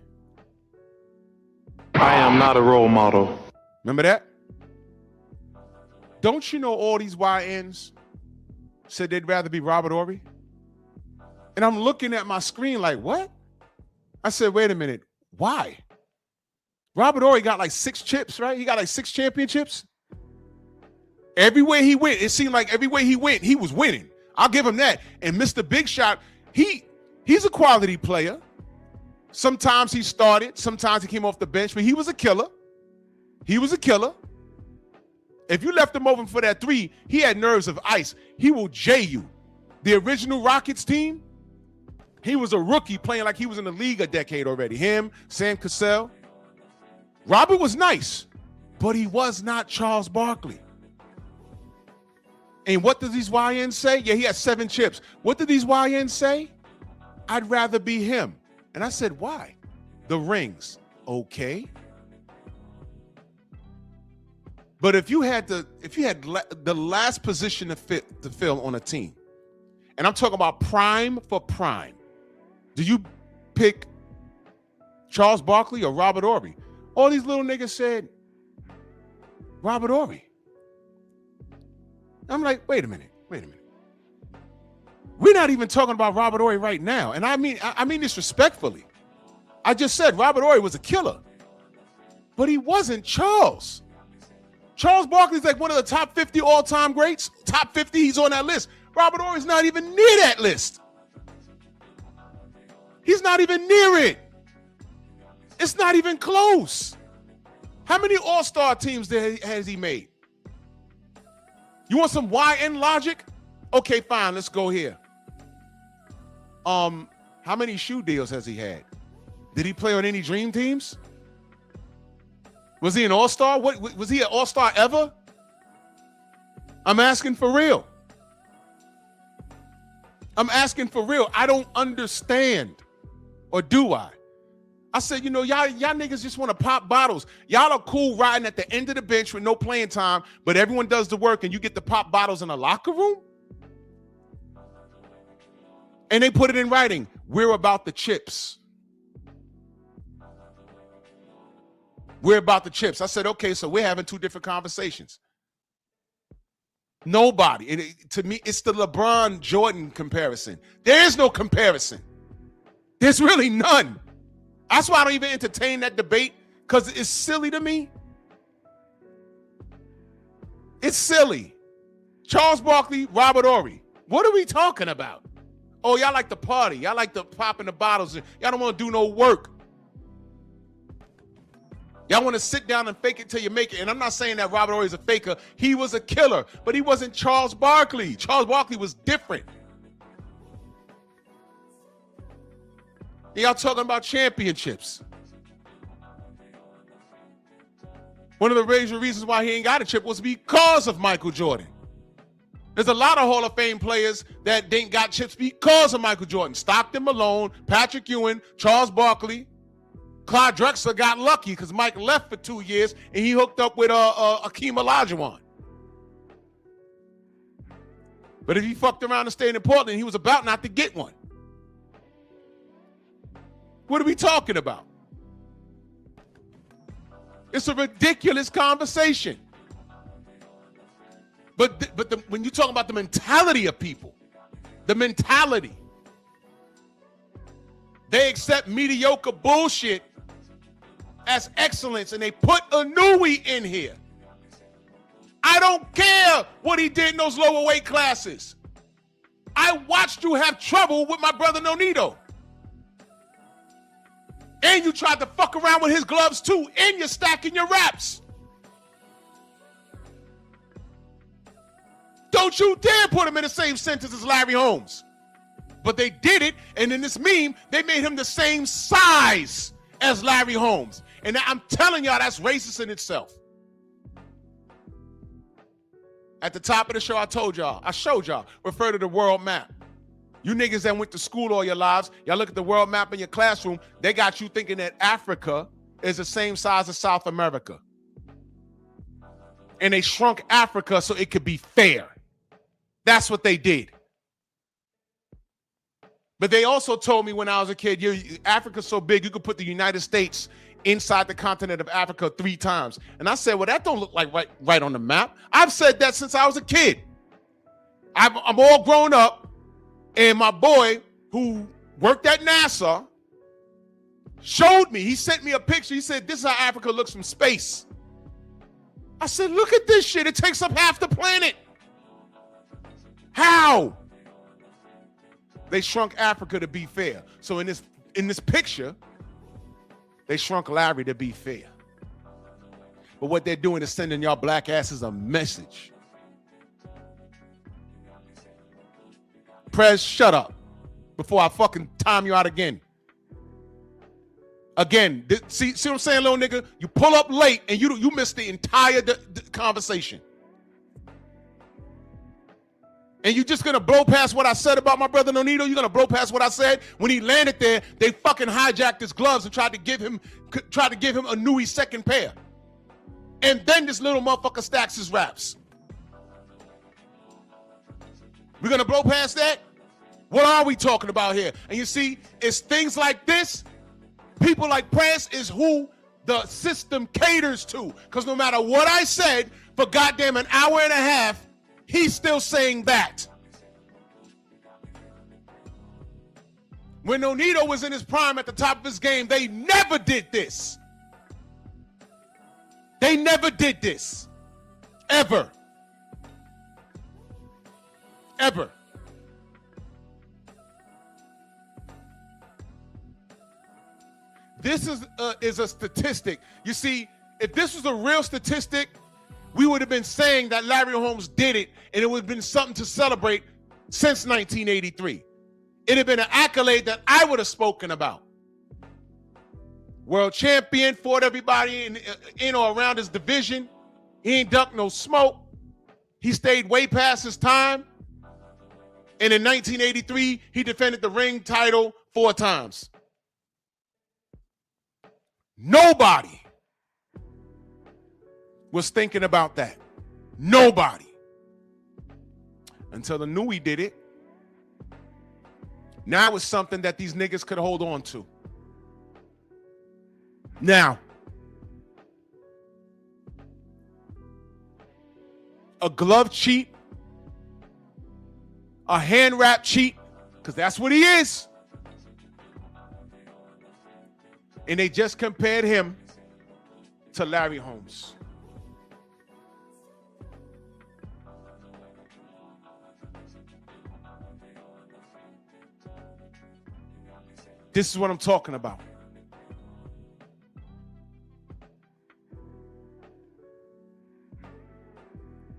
I am not a role model. Remember that? Don't you know all these YNs said they'd rather be Robert Horry? And I'm looking at my screen like, what? I said, wait a minute, why? Robert Horry got like 6 chips, right? He got like 6 championships. Everywhere he went, it seemed like everywhere he went, he was winning. I'll give him that. And Mr. Big Shot, he's a quality player. Sometimes he started, sometimes he came off the bench, but he was a killer. He was a killer. If you left him open for that 3, he had nerves of ice. He will J you. The original Rockets team, he was a rookie playing like he was in the league a decade already. Him, Sam Cassell. Robert was nice, but he was not Charles Barkley. And what do these YNs say? Yeah, he had 7 chips. What did these YNs say? I'd rather be him. And I said, why? The rings. Okay. But if you had the last position to fill on a team, and I'm talking about prime for prime, do you pick Charles Barkley or Robert Horry? All these little niggas said Robert Horry. I'm like, wait a minute. We're not even talking about Robert Horry right now. And I mean this respectfully. I just said Robert Horry was a killer. But he wasn't Charles. Charles Barkley's like one of the top 50 all-time greats. Top 50, he's on that list. Robert Horry's not even near that list. He's not even near it. It's not even close. How many all-star teams has he made? You want some YN logic? Okay, fine, let's go here. How many shoe deals has he had? Did he play on any dream teams? Was he an all-star? What was he an all-star ever? I'm asking for real. I'm asking for real. I don't understand. Or do I? I said, you know, y'all niggas just want to pop bottles. Y'all are cool riding at the end of the bench with no playing time, but everyone does the work and you get to pop bottles in a locker room? And they put it in writing. We're about the chips. We're about the chips. I said, okay, so we're having two different conversations. Nobody. To me, it's the LeBron Jordan comparison. There is no comparison. There's really none. That's why I don't even entertain that debate, because it's silly to me. It's silly. Charles Barkley, Robert Horry. What are we talking about? Oh, y'all like to party. Y'all like to pop in the bottles. Y'all don't want to do no work. Y'all want to sit down and fake it till you make it. And I'm not saying that Robert Horry is a faker. He was a killer, but he wasn't Charles Barkley. Charles Barkley was different. Y'all talking about championships. One of the major reasons why he ain't got a chip was because of Michael Jordan. There's a lot of Hall of Fame players that ain't got chips because of Michael Jordan. Stockton Malone, Patrick Ewing, Charles Barkley. Clyde Drexler got lucky because Mike left for 2 years and he hooked up with Akeem Olajuwon. But if he fucked around and stayed in Portland, he was about not to get one. What are we talking about? It's a ridiculous conversation. But when you talk about the mentality of people, the mentality, they accept mediocre bullshit as excellence, and they put Inouye in here. I don't care what he did in those lower weight classes. I watched you have trouble with my brother Nonito. And you tried to fuck around with his gloves too, and you're stacking your raps. Don't you dare put him in the same sentence as Larry Holmes. But they did it, and in this meme, they made him the same size as Larry Holmes. And I'm telling y'all, that's racist in itself. At the top of the show, I showed y'all, refer to the world map. You niggas that went to school all your lives, y'all look at the world map in your classroom, they got you thinking that Africa is the same size as South America. And they shrunk Africa so it could be fair. That's what they did. But they also told me when I was a kid, Africa's so big, you could put the United States inside the continent of Africa 3 times. And I said, well, that don't look like right on the map. I've said that since I was a kid. I'm all grown up, and my boy who worked at NASA showed me, he sent me a picture. He said, this is how Africa looks from space. I said, look at this shit. It takes up half the planet. How? They shrunk Africa to be fair. So in this picture, they shrunk Larry to be fair. But what they're doing is sending y'all black asses a message. Prez, shut up before I fucking time you out again. Again, see what I'm saying, little nigga? You pull up late and you miss the entire conversation. And you just gonna blow past what I said about my brother Nonito? You're gonna blow past what I said? When he landed there, they fucking hijacked his gloves and tried to give him Inouye's second pair. And then this little motherfucker stacks his raps. We're gonna blow past that? What are we talking about here? And you see, it's things like this. People like Press is who the system caters to. Because no matter what I said for goddamn an hour and a half, he's still saying that. When Nonito was in his prime at the top of his game, they never did this. They never did this. Ever. Ever. This is a statistic. You see, if this was a real statistic, we would have been saying that Larry Holmes did it, and it would have been something to celebrate since 1983. It'd have been an accolade that I would have spoken about. World champion, fought everybody in or around his division. He ain't ducked no smoke. He stayed way past his time. And in 1983, he defended the ring title 4 times. Nobody was thinking about that. Nobody. Until the Nui did it. Now it's something that these niggas could hold on to. Now, a glove cheat, a hand wrap cheat, because that's what he is. And they just compared him to Larry Holmes. This is what I'm talking about.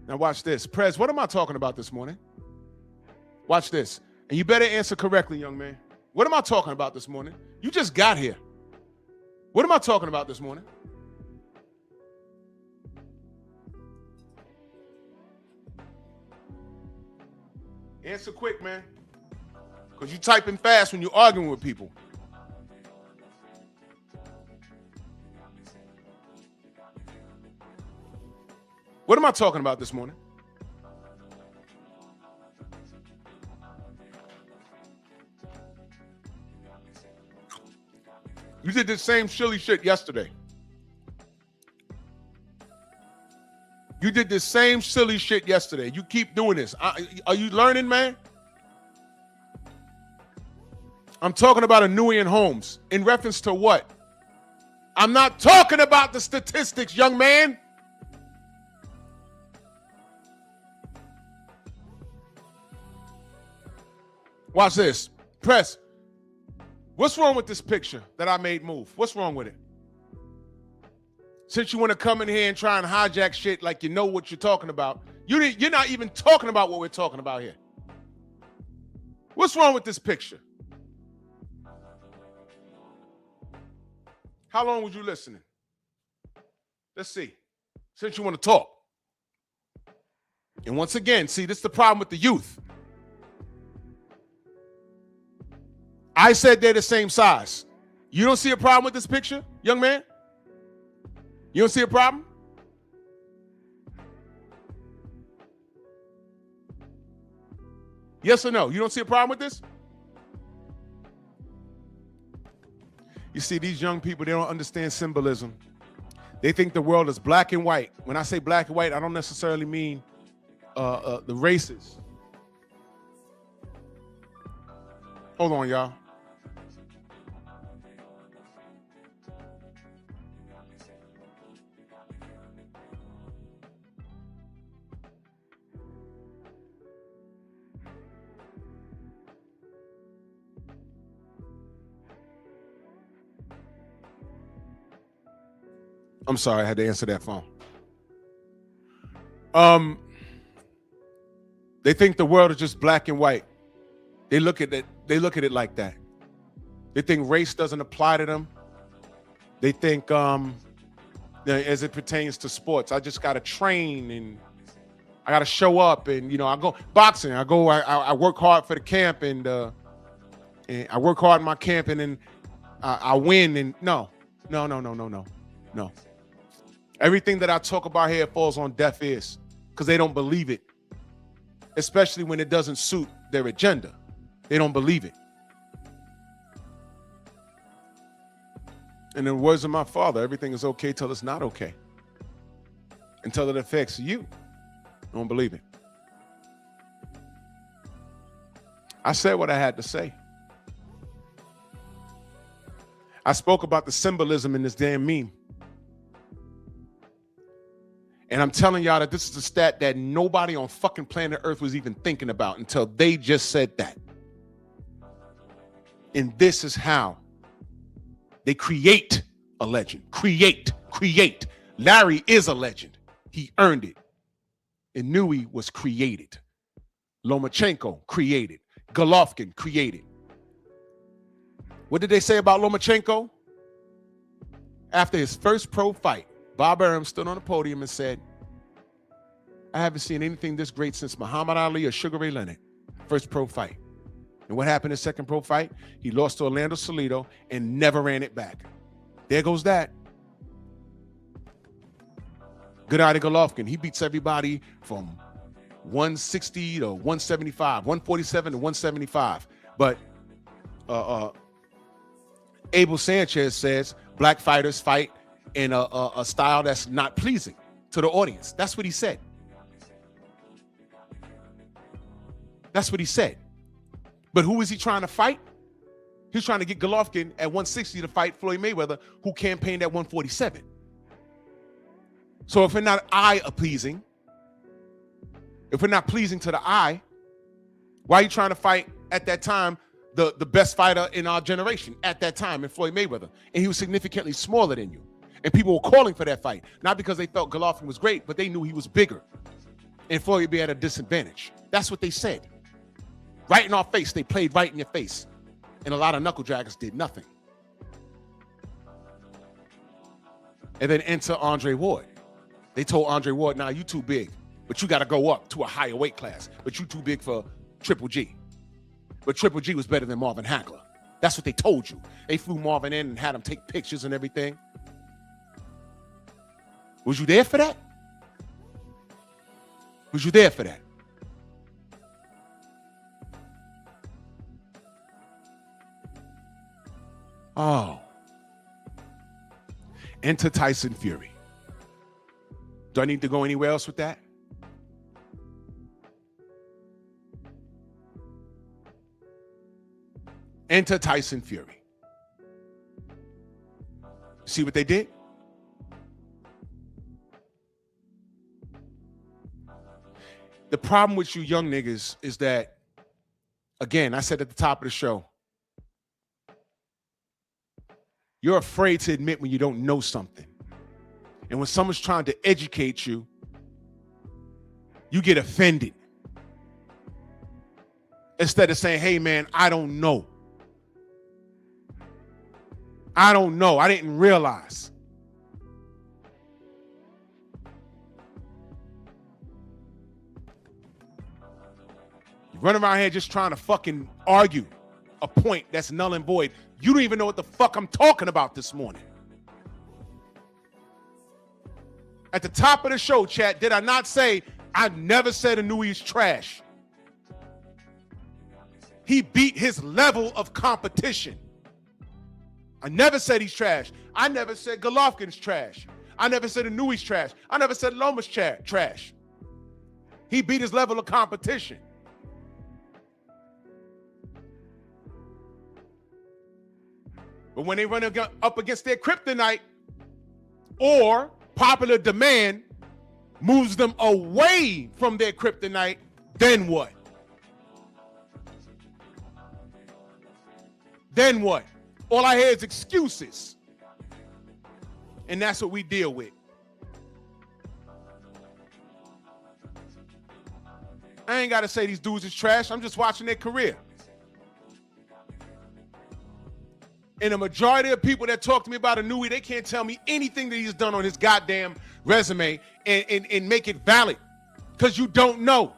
Now watch this. Prez, what am I talking about this morning? Watch this. And you better answer correctly, young man. What am I talking about this morning? You just got here. What am I talking about this morning? Answer quick, man. Because you typing fast when you're arguing with people. What am I talking about this morning? You did the same silly shit yesterday. You did the same silly shit yesterday. You keep doing this. Are you learning, man? I'm talking about a Nui and Holmes. In reference to what? I'm not talking about the statistics, young man. Watch this. Press. What's wrong with this picture that I made move? What's wrong with it? Since you want to come in here and try and hijack shit like you know what you're talking about, you're not even talking about what we're talking about here. What's wrong with this picture? How long was you listening? Let's see. Since you want to talk. And once again, see, this is the problem with the youth. I said they're the same size. You don't see a problem with this picture, young man? You don't see a problem? Yes or no? You don't see a problem with this? You see, these young people, they don't understand symbolism. They think the world is black and white. When I say black and white, I don't necessarily mean the races. Hold on, y'all. I'm sorry, I had to answer that phone. They think the world is just black and white. They look at it like that. They think race doesn't apply to them. They think as it pertains to sports, I just gotta train and I gotta show up, and I go boxing. I work hard for the camp, and I work hard in my camp, and then I win. And no. Everything that I talk about here falls on deaf ears because they don't believe it, especially when it doesn't suit their agenda. They don't believe it. And in the words of my father, everything is okay till it's not okay. Until it affects you. Don't believe it. I said what I had to say. I spoke about the symbolism in this damn meme. And I'm telling y'all that this is a stat that nobody on fucking planet Earth was even thinking about until they just said that. And this is how they create a legend. Create. Larry is a legend. He earned it. Inouye was created. Lomachenko created. Golovkin created. What did they say about Lomachenko? After his first pro fight, Bob Arum stood on the podium and said, I haven't seen anything this great since Muhammad Ali or Sugar Ray Leonard. First pro fight. And what happened in his second pro fight? He lost to Orlando Salido and never ran it back. There goes that. Gennady Golovkin, he beats everybody from 160 to 175, 147 to 175. But Abel Sanchez says black fighters fight in a style that's not pleasing to the audience. That's what he said. That's what he said. But who is he trying to fight? He's trying to get Golovkin at 160 to fight Floyd Mayweather, who campaigned at 147. So if we're not eye-pleasing, if we're not pleasing to the eye, why are you trying to fight at that time the best fighter in our generation at that time in Floyd Mayweather? And he was significantly smaller than you. And people were calling for that fight, not because they felt Golovkin was great, but they knew he was bigger. And Floyd would be at a disadvantage. That's what they said. Right in our face. They played right in your face. And a lot of knuckle draggers did nothing. And then enter Andre Ward. They told Andre Ward, nah, you too big, but you got to go up to a higher weight class. But you too big for Triple G. But Triple G was better than Marvin Hagler. That's what they told you. They flew Marvin in and had him take pictures and everything. Was you there for that? Was you there for that? Oh. Enter Tyson Fury. Do I need to go anywhere else with that? Enter Tyson Fury. See what they did? The problem with you young niggas is that, again, I said at the top of the show, you're afraid to admit when you don't know something. And when someone's trying to educate you, you get offended. Instead of saying, hey, man, I don't know. I don't know. I didn't realize. You run around here just trying to fucking argue a point that's null and void. You don't even know what the fuck I'm talking about this morning. At the top of the show, chat, did I not say I never said Inouye is trash? He beat his level of competition. I never said he's trash. I never said Golovkin's trash. I never said Inouye's trash. I never said Loma's trash. He beat his level of competition. But when they run up against their kryptonite, or popular demand moves them away from their kryptonite, then what? Then what? All I hear is excuses. And that's what we deal with. I ain't got to say these dudes is trash. I'm just watching their career. And the majority of people that talk to me about Inouye, they can't tell me anything that he's done on his goddamn resume and make it valid, because you don't know.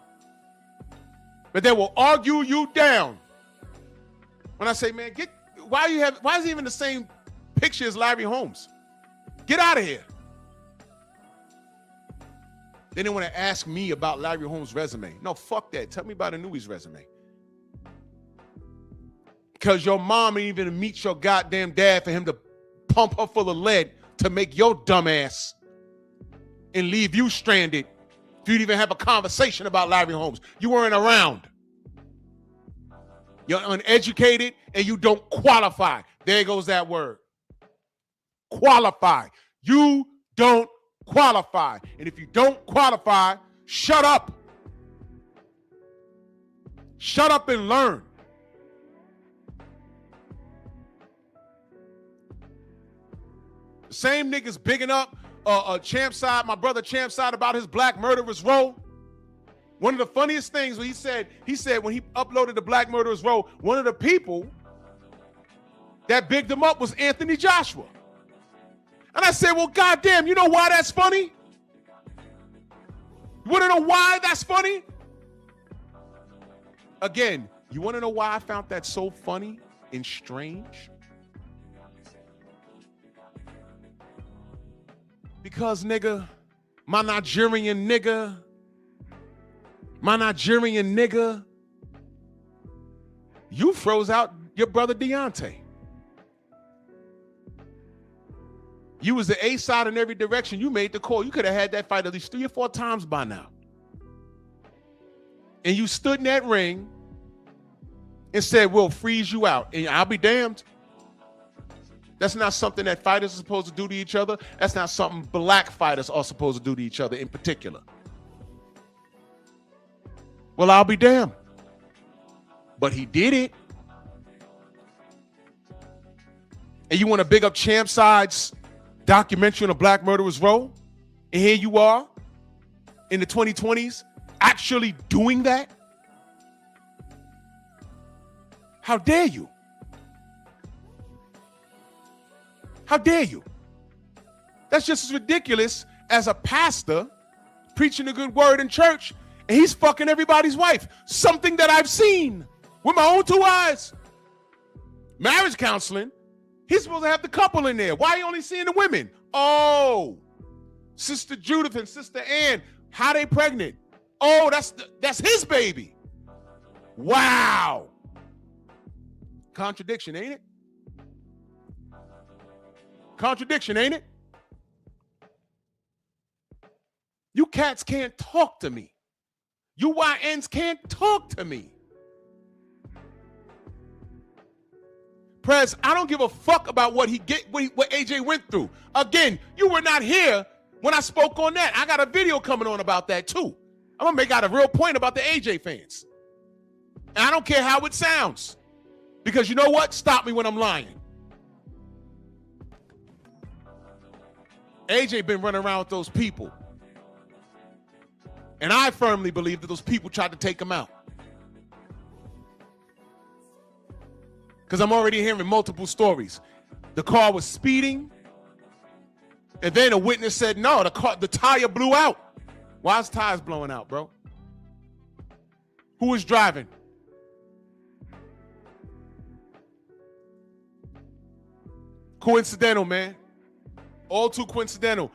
But they will argue you down. When I say, man, why is he even the same picture as Larry Holmes? Get out of here. Then they want to ask me about Larry Holmes' resume. No, fuck that. Tell me about Inouye's resume. Because your mom ain't even meet your goddamn dad for him to pump her full of lead to make your dumb ass and leave you stranded if you'd even have a conversation about Larry Holmes. You weren't around. You're uneducated and you don't qualify. There goes that word. qualify. You don't qualify. And if you don't qualify, shut up. Shut up and learn. Same niggas bigging up Champside, my brother Champside, about his Black Murderers Row. One of the funniest things when he said when he uploaded the Black Murderers Row, one of the people that bigged him up was Anthony Joshua. And I said, well, goddamn, you know why that's funny? You want to know why that's funny? Again, you want to know why I found that so funny and strange? Because, nigga, my Nigerian nigga, you froze out your brother Deontay. You was the A side in every direction. You made the call. You could have had that fight at least 3 or 4 times by now. And you stood in that ring and said, we'll freeze you out. And I'll be damned. That's not something that fighters are supposed to do to each other. That's not something black fighters are supposed to do to each other in particular. Well, I'll be damned. But he did it. And you want to big up Champside's documentary on the Black Murderers Row? And here you are in the 2020s actually doing that? How dare you? How dare you? That's just as ridiculous as a pastor preaching a good word in church and he's fucking everybody's wife. Something that I've seen with my own 2 eyes. Marriage counseling, he's supposed to have the couple in there. Why are you only seeing the women? Oh, Sister Judith and Sister Ann, how they pregnant? Oh, that's his baby. Wow. Contradiction, ain't it? Contradiction, ain't it? You cats can't talk to me. You YNs can't talk to me. Prez, I don't give a fuck about what AJ went through. Again, you were not here when I spoke on that. I got a video coming on about that too. I'm gonna make out a real point about the AJ fans. And I don't care how it sounds. Because you know what? Stop me when I'm lying. AJ been running around with those people. And I firmly believe that those people tried to take him out. Because I'm already hearing multiple stories. The car was speeding. And then a witness said, no, the tire blew out. Why is tires blowing out, bro? Who was driving? Coincidental, man. All too coincidental.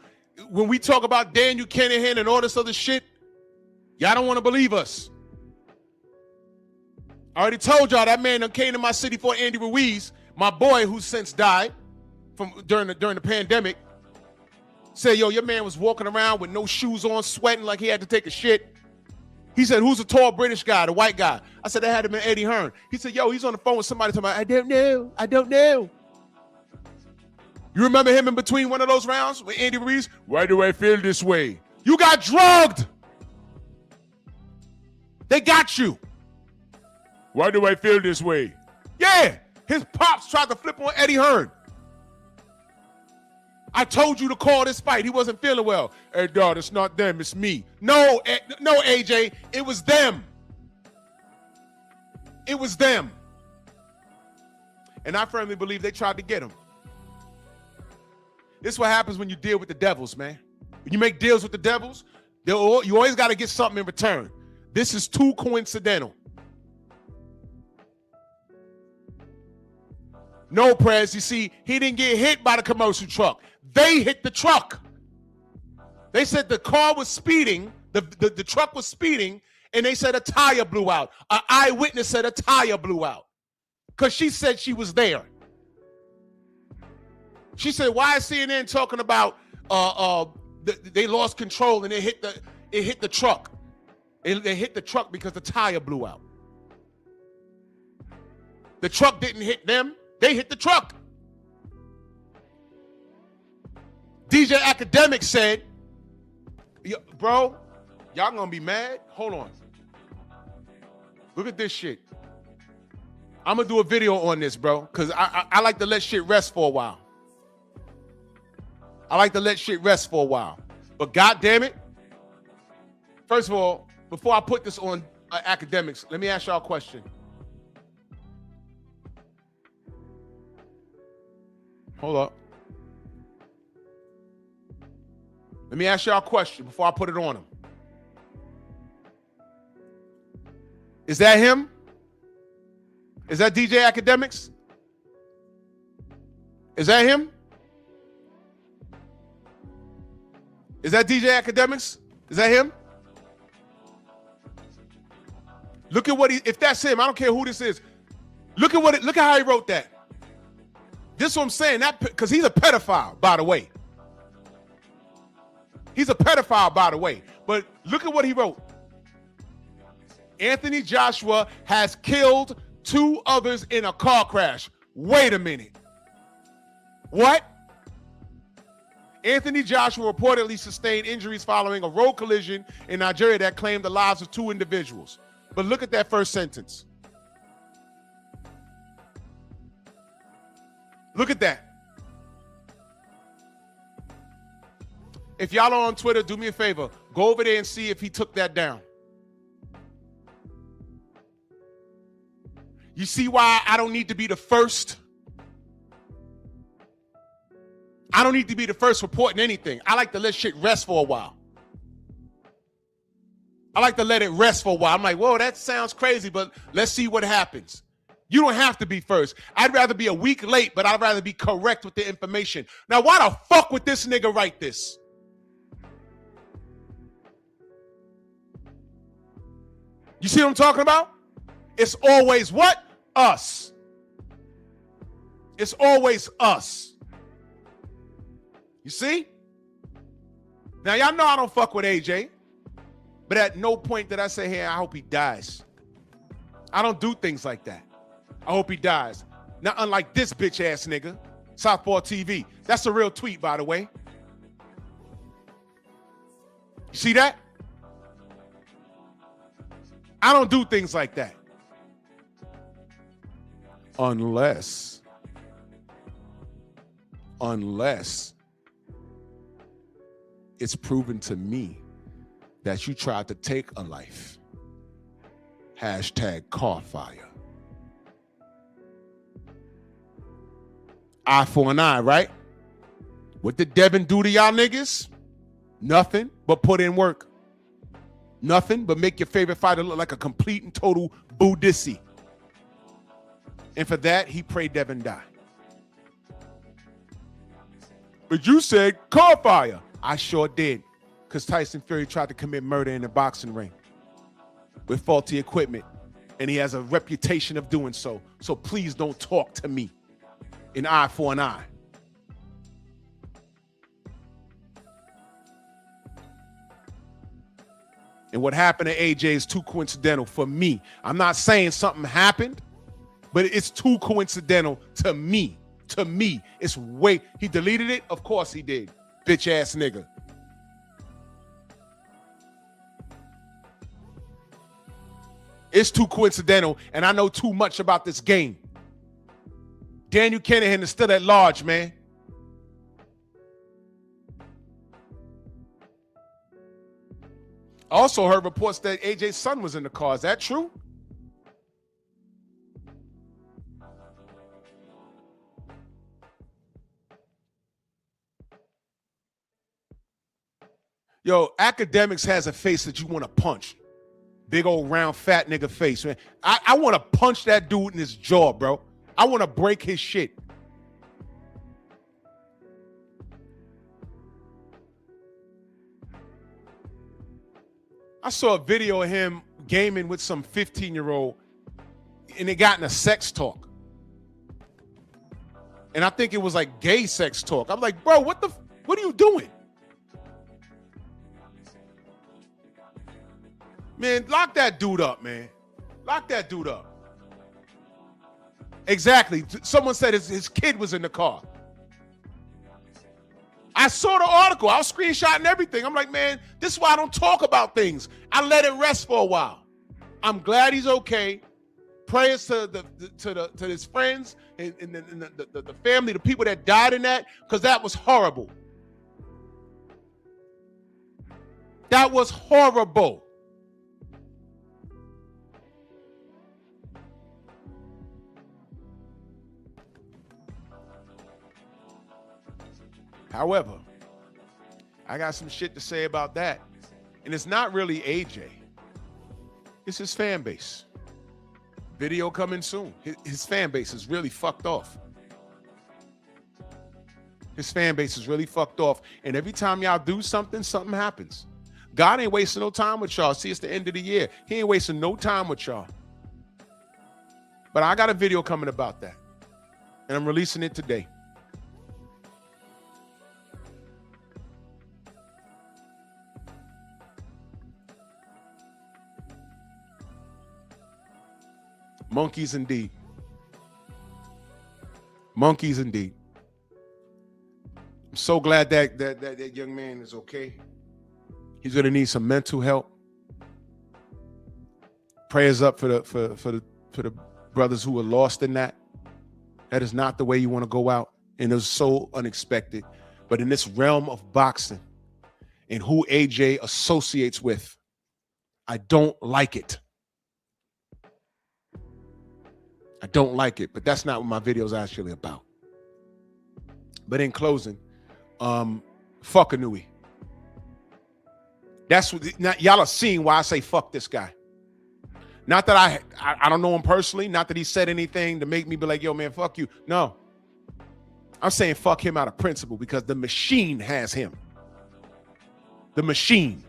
When we talk about Daniel Kinahan and all this other shit, y'all don't want to believe us. I already told y'all that man that came to my city for Andy Ruiz, my boy who since died during the pandemic, said, yo, your man was walking around with no shoes on, sweating like he had to take a shit. He said, who's the tall British guy, the white guy? I said, that had to be Eddie Hearn. He said, yo, he's on the phone with somebody talking about, I don't know. You remember him in between one of those rounds with Andy Ruiz? Why do I feel this way? You got drugged. They got you. Why do I feel this way? Yeah, his pops tried to flip on Eddie Hearn. I told you to call this fight. He wasn't feeling well. Hey, dog, it's not them, it's me. No, AJ, it was them. It was them. And I firmly believe they tried to get him. This is what happens when you deal with the devils, man. When you make deals with the devils, you always got to get something in return. This is too coincidental. No, Prez, you see, he didn't get hit by the commercial truck. They hit the truck. They said the car was speeding, the truck was speeding, and they said a tire blew out. An eyewitness said a tire blew out because she said she was there. She said, why is CNN talking about they lost control and it hit the truck? They hit the truck because the tire blew out. The truck didn't hit them. They hit the truck. DJ Academic said, bro, y'all gonna be mad? Hold on. Look at this shit. I'm gonna do a video on this, bro, because I like to let shit rest for a while. I like to let shit rest for a while. But God damn it. First of all, before I put this on Academics, let me ask y'all a question. Hold up. Let me ask y'all a question before I put it on him. Is that him? Is that DJ Academics? Is that him? Is that DJ Academics? Is that him? Look at what if that's him, I don't care who this is. Look at how he wrote that. This is what I'm saying, that because he's a pedophile, by the way. He's a pedophile, by the way. But look at what he wrote. Anthony Joshua has killed 2 others in a car crash. Wait a minute. What? Anthony Joshua reportedly sustained injuries following a road collision in Nigeria that claimed the lives of 2 individuals. But look at that first sentence. Look at that. If y'all are on Twitter, do me a favor. Go over there and see if he took that down. You see why I don't need to be the first? I don't need to be the first reporting anything. I like to let shit rest for a while. I like to let it rest for a while. I'm like, whoa, that sounds crazy, but let's see what happens. You don't have to be first. I'd rather be a week late, but I'd rather be correct with the information. Now, why the fuck would this nigga write this? You see what I'm talking about? It's always what? Us. It's always us. You see? Now, y'all know I don't fuck with AJ, but at no point did I say, hey, I hope he dies. I don't do things like that. I hope he dies. Now, unlike this bitch ass nigga, Southpaw TV. That's a real tweet, by the way. You see that? I don't do things like that. Unless it's proven to me that you tried to take a life. Hashtag car fire. Eye for an eye, right? What did Devin do to y'all niggas? Nothing but put in work. Nothing but make your favorite fighter look like a complete and total Buddhisty. And for that, he prayed Devin die. But you said car fire. I sure did. Because Tyson Fury tried to commit murder in a boxing ring with faulty equipment. And he has a reputation of doing so. So please don't talk to me. An eye for an eye. And what happened to AJ is too coincidental for me. I'm not saying something happened, but it's too coincidental to me. To me, it's way. He deleted it? Of course he did. Bitch ass nigga. It's too coincidental, and I know too much about this game. Daniel Kinahan is still at large, man. I also heard reports that AJ's son was in the car. Is that true? Yo, Academics has a face that you want to punch. Big old round fat nigga face, man. I want to punch that dude in his jaw, bro. I want to break his shit. I saw a video of him gaming with some 15-year-old and they got in a sex talk. And I think it was like gay sex talk. I'm like, bro, what are you doing? Man, lock that dude up, man. Lock that dude up. Exactly. Someone said his kid was in the car. I I saw the article. I was screenshotting everything. I'm like, man, this is why I don't talk about things. I let it rest for a while. I'm glad he's okay. Prayers to his friends and the family, the people that died in that, because that was horrible. That was horrible. However, I got some shit to say about that. And it's not really AJ. It's his fan base. Video coming soon. His fan base is really fucked off. His fan base is really fucked off. And every time y'all do something, something happens. God ain't wasting no time with y'all. See, it's the end of the year. He ain't wasting no time with y'all. But I got a video coming about that. And I'm releasing it today. Monkeys indeed. Monkeys indeed. I'm so glad that young man is okay. He's gonna need some mental help. Prayers up for the brothers who were lost in that. That is not the way you want to go out, and it was so unexpected. But in this realm of boxing and who AJ associates with, I don't like it. I don't like it, but that's not what my video is actually about. But in closing, fuck Inoue. That's what y'all are seeing why I say fuck this guy. Not that I don't know him personally, not that he said anything to make me be like, yo, man, fuck you. No. I'm saying fuck him out of principle because the machine has him. The machine.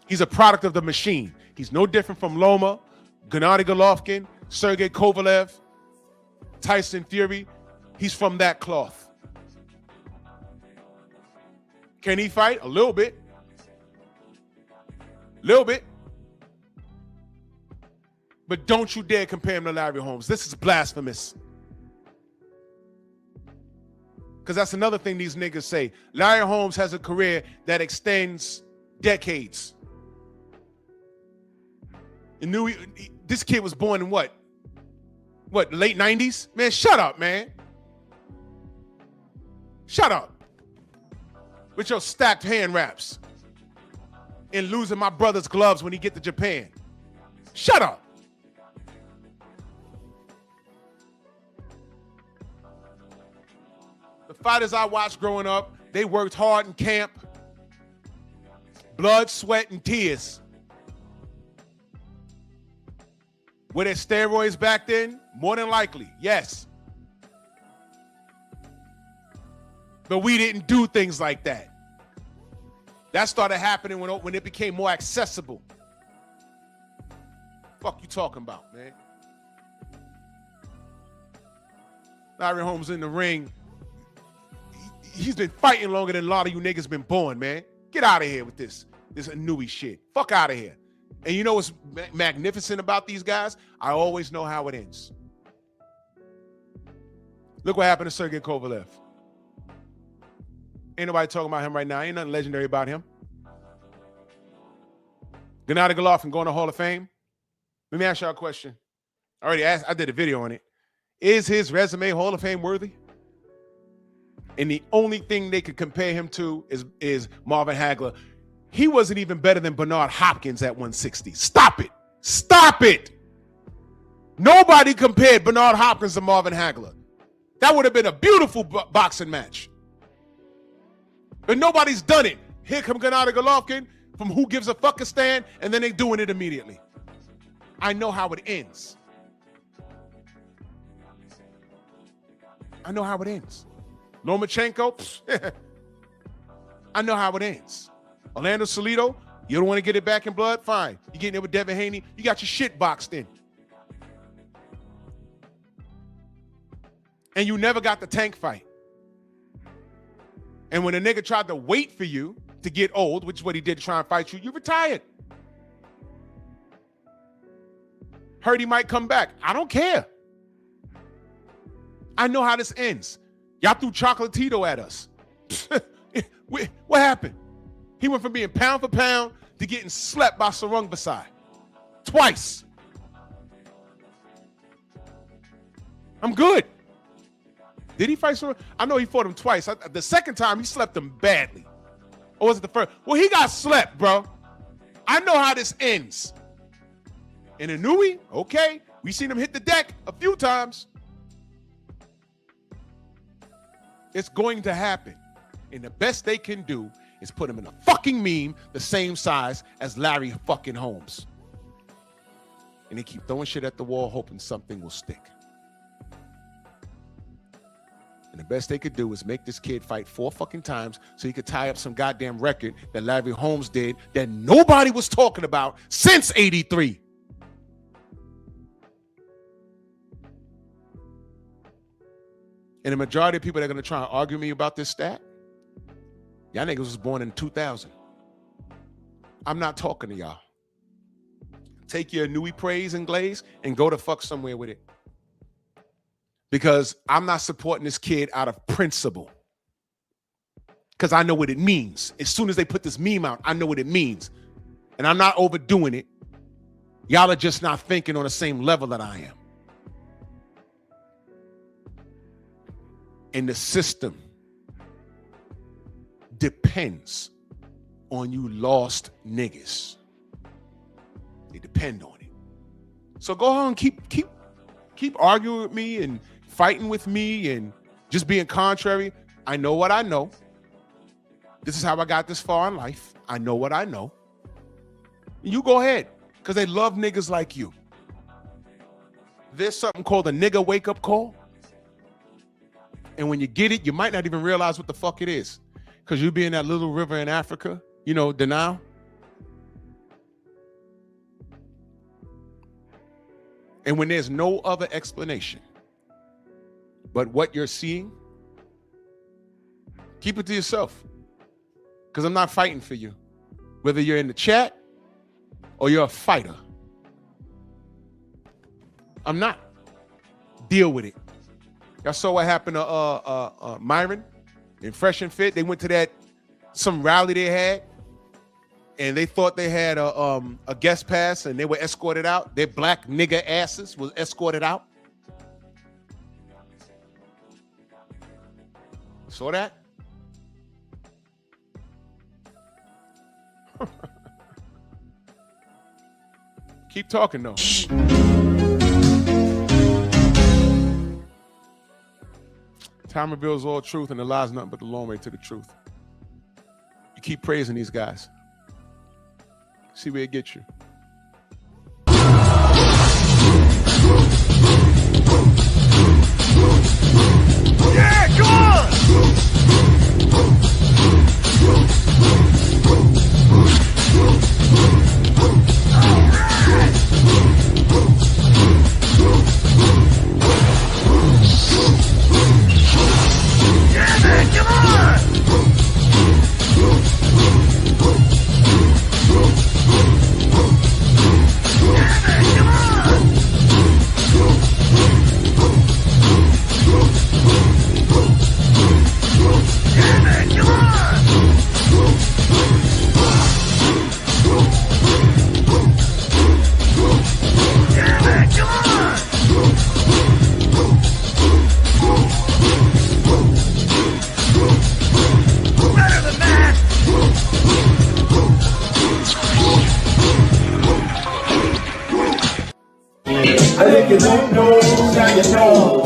He's a product of the machine. He's no different from Loma, Gennady Golovkin, Sergey Kovalev, Tyson Fury. He's from that cloth. Can he fight? A little bit. Little bit. But don't you dare compare him to Larry Holmes. This is blasphemous. Because that's another thing these niggas say. Larry Holmes has a career that extends decades. Inoue, this kid was born in what, late 90s? Man, shut up, man. Shut up. With your stacked hand wraps. And losing my brother's gloves when he get to Japan. Shut up. The fighters I watched growing up, they worked hard in camp. Blood, sweat, and tears. Were there steroids back then? More than likely, yes. But we didn't do things like that. That started happening when it became more accessible. Fuck you talking about, man? Larry Holmes in the ring. He's been fighting longer than a lot of you niggas been born, man. Get out of here with this Inoue shit. Fuck out of here. And you know what's magnificent about these guys? I always know how it ends. Look what happened to Sergey Kovalev. Ain't nobody talking about him right now. Ain't nothing legendary about him. Gennady Golovkin going to Hall of Fame. Let me ask y'all a question. I did a video on it. Is his resume Hall of Fame worthy? And the only thing they could compare him to is Marvin Hagler. He wasn't even better than Bernard Hopkins at 160. Stop it. Stop it. Nobody compared Bernard Hopkins to Marvin Hagler. That would have been a beautiful boxing match. But nobody's done it. Here come Gennady Golovkin from Who Gives a Fuckistan, and then they doing it immediately. I know how it ends. I know how it ends. Lomachenko, I know how it ends. Orlando Salido, you don't want to get it back in blood? Fine. You're getting it with Devin Haney. You got your shit boxed in. And you never got the tank fight. And when a nigga tried to wait for you to get old, which is what he did to try and fight you, you retired. Heard he might come back. I don't care. I know how this ends. Y'all threw Chocolatito at us. What happened? He went from being pound for pound to getting slept by Sarung Basai. Twice. I'm good. Did he fight Sarung? I know he fought him twice. The second time, he slept him badly. Or was it the first? Well, he got slept, bro. I know how this ends. And Inoue, okay, we seen him hit the deck a few times. It's going to happen. And the best they can do is put him in a fucking meme the same size as Larry fucking Holmes. And they keep throwing shit at the wall, hoping something will stick. And the best they could do is make this kid fight 4 fucking times so he could tie up some goddamn record that Larry Holmes did that nobody was talking about since '83. And the majority of people that are going to try and argue me about this stat, y'all niggas was born in 2000. I'm not talking to y'all. Take your Inoue praise and glaze and go to fuck somewhere with it. Because I'm not supporting this kid out of principle. Because I know what it means. As soon as they put this meme out, I know what it means. And I'm not overdoing it. Y'all are just not thinking on the same level that I am. And the system depends on you lost niggas. They depend on it. So go on, keep arguing with me and fighting with me and just being contrary. I know what I know. This is how I got this far in life. I know what I know. You go ahead, because they love niggas like you. There's something called a nigga wake-up call. And when you get it, you might not even realize what the fuck it is. Because you be in that little river in Africa, you know, the Nile. And when there's no other explanation but what you're seeing, keep it to yourself. Because I'm not fighting for you. Whether you're in the chat or you're a fighter. I'm not. Deal with it. Y'all saw what happened to Myron in Fresh and Fit. They went to some rally they had, and they thought they had a guest pass, and they were escorted out. Their black nigga asses was escorted out. Saw that? Keep talking though. Time reveals all truth, and the lie's nothing but the long way to the truth. You keep praising these guys. See where it gets you. Yeah, come on! Yeah, man, come on! Yeah, man, come on! Yeah, man, come on! Yeah, man, come on! Better than that! I think you don't know, now you know,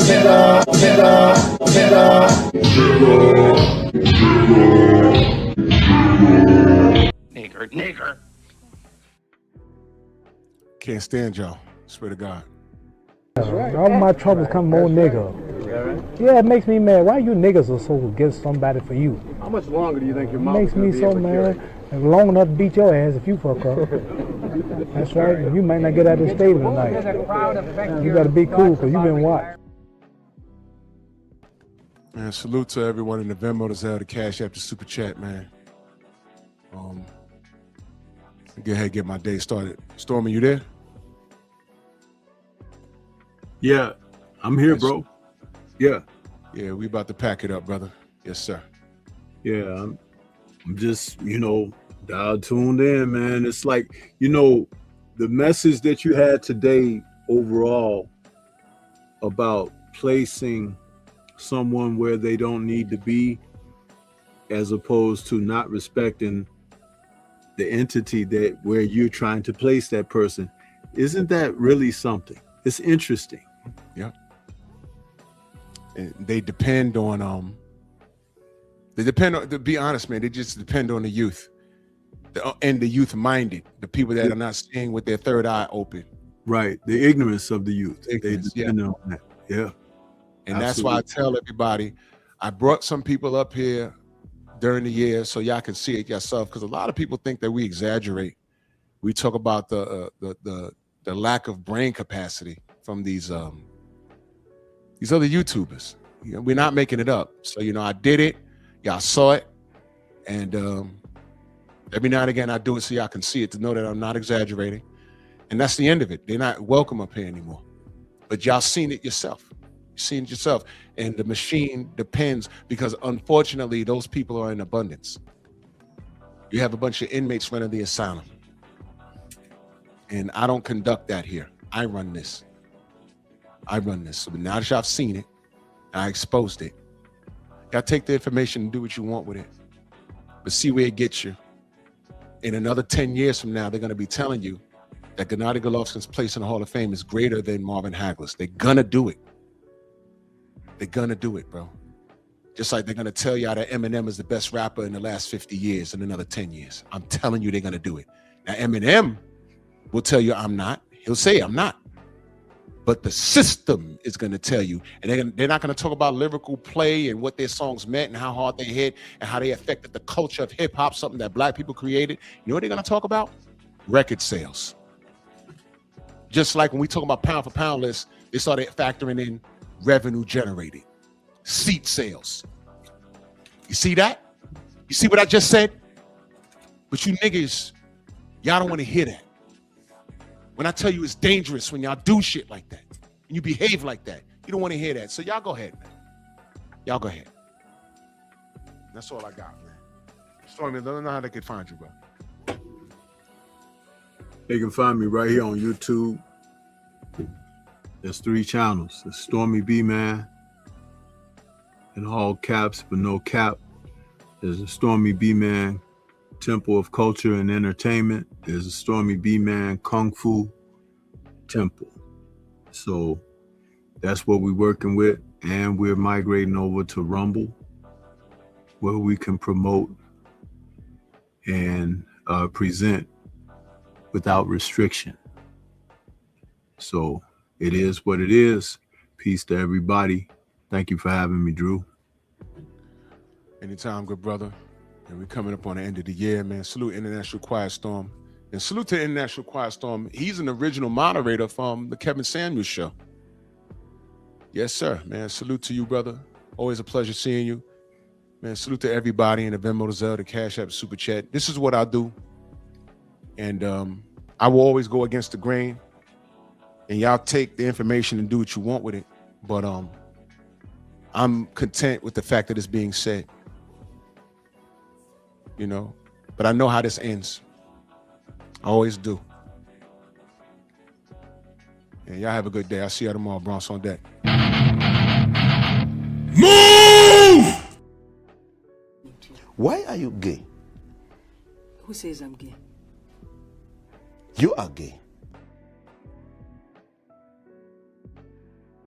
Nigger. Can't stand y'all. Swear to God. All my troubles come more nigga. Yeah, it makes me mad. Why you niggas are so against somebody for you? How much longer do you think your It mom makes me so mad. Long enough to beat your ass if you fuck up. That's right. You might not get out of this stadium tonight. You gotta be cool because you've been watched. Man, salute to everyone in the Venmo that's held the Cash App, the Super Chat, man. Go ahead and get my day started. Stormy, you there? Yeah, I'm here, bro. Yeah. Yeah, we about to pack it up, brother. Yes, sir. Yeah, I'm just, dialed tuned in, man. It's like, the message that you had today overall about placing someone where they don't need to be, as opposed to not respecting the entity that where you're trying to place that person. Isn't that really something? It's interesting. Yeah. And they depend on to be honest, man, they just depend on the youth. And the youth minded, the people that are not seeing with their third eye open. Right. The ignorance of the youth. Ignorance, They depend on that. Yeah. And that's why I tell everybody, I brought some people up here during the year so y'all can see it yourself, because a lot of people think that we exaggerate. We talk about the lack of brain capacity from these other YouTubers. We're not making it up. So I did it, y'all saw it, and every now and again I do it so y'all can see it, to know that I'm not exaggerating. And that's the end of it. They're not welcome up here anymore. But y'all seen it yourself. Seen it yourself. And the machine depends, because unfortunately those people are in abundance. You have a bunch of inmates running the asylum. And I don't conduct that here. I run this. So now that y'all seen it, I exposed it. Y'all take the information and do what you want with it. But see where it gets you. In another 10 years from now, they're going to be telling you that Gennady Golovkin's place in the Hall of Fame is greater than Marvin Hagler's. They're going to do it. They're going to do it, bro. Just like they're going to tell y'all that Eminem is the best rapper in the last 50 years in another 10 years. I'm telling you, they're going to do it. Now, Eminem will tell you I'm not. He'll say I'm not. But the system is going to tell you. And they're not going to talk about lyrical play and what their songs meant and how hard they hit and how they affected the culture of hip hop, something that black people created. You know what they're going to talk about? Record sales. Just like when we talk about pound for pound lists, they started factoring in revenue generated, seat sales. You see that? You see what I just said? But you niggas, y'all don't want to hear that. When I tell you it's dangerous when y'all do shit like that, and you behave like that, you don't want to hear that. So y'all go ahead, man. Y'all go ahead. That's all I got, man. Stormy, I don't know how they can find you, bro. They can find me right here on YouTube. There's 3 channels. There's Stormy B Man in all caps, but no cap. There's a Stormy B Man Temple of Culture and Entertainment. There's a Stormy B Man Kung Fu Temple. So that's what we're working with. And we're migrating over to Rumble, where we can promote and present without restriction. So it is what it is. Peace to everybody. Thank you for having me, Drew. Anytime, good brother. And we're coming up on the end of the year, man. Salute International Quiet Storm. And salute to International Quiet Storm. He's an original moderator from the Kevin Samuels show. Yes, sir, man. Salute to you, brother. Always a pleasure seeing you. Man, salute to everybody in the Venmo, the Zelle, the Cash App, Super Chat. This is what I do. And I will always go against the grain. And y'all take the information and do what you want with it. But I'm content with the fact that it's being said. You know, but I know how this ends. I always do. And y'all have a good day. I'll see y'all tomorrow. Bronx on deck. Move! Why are you gay? Who says I'm gay? You are gay.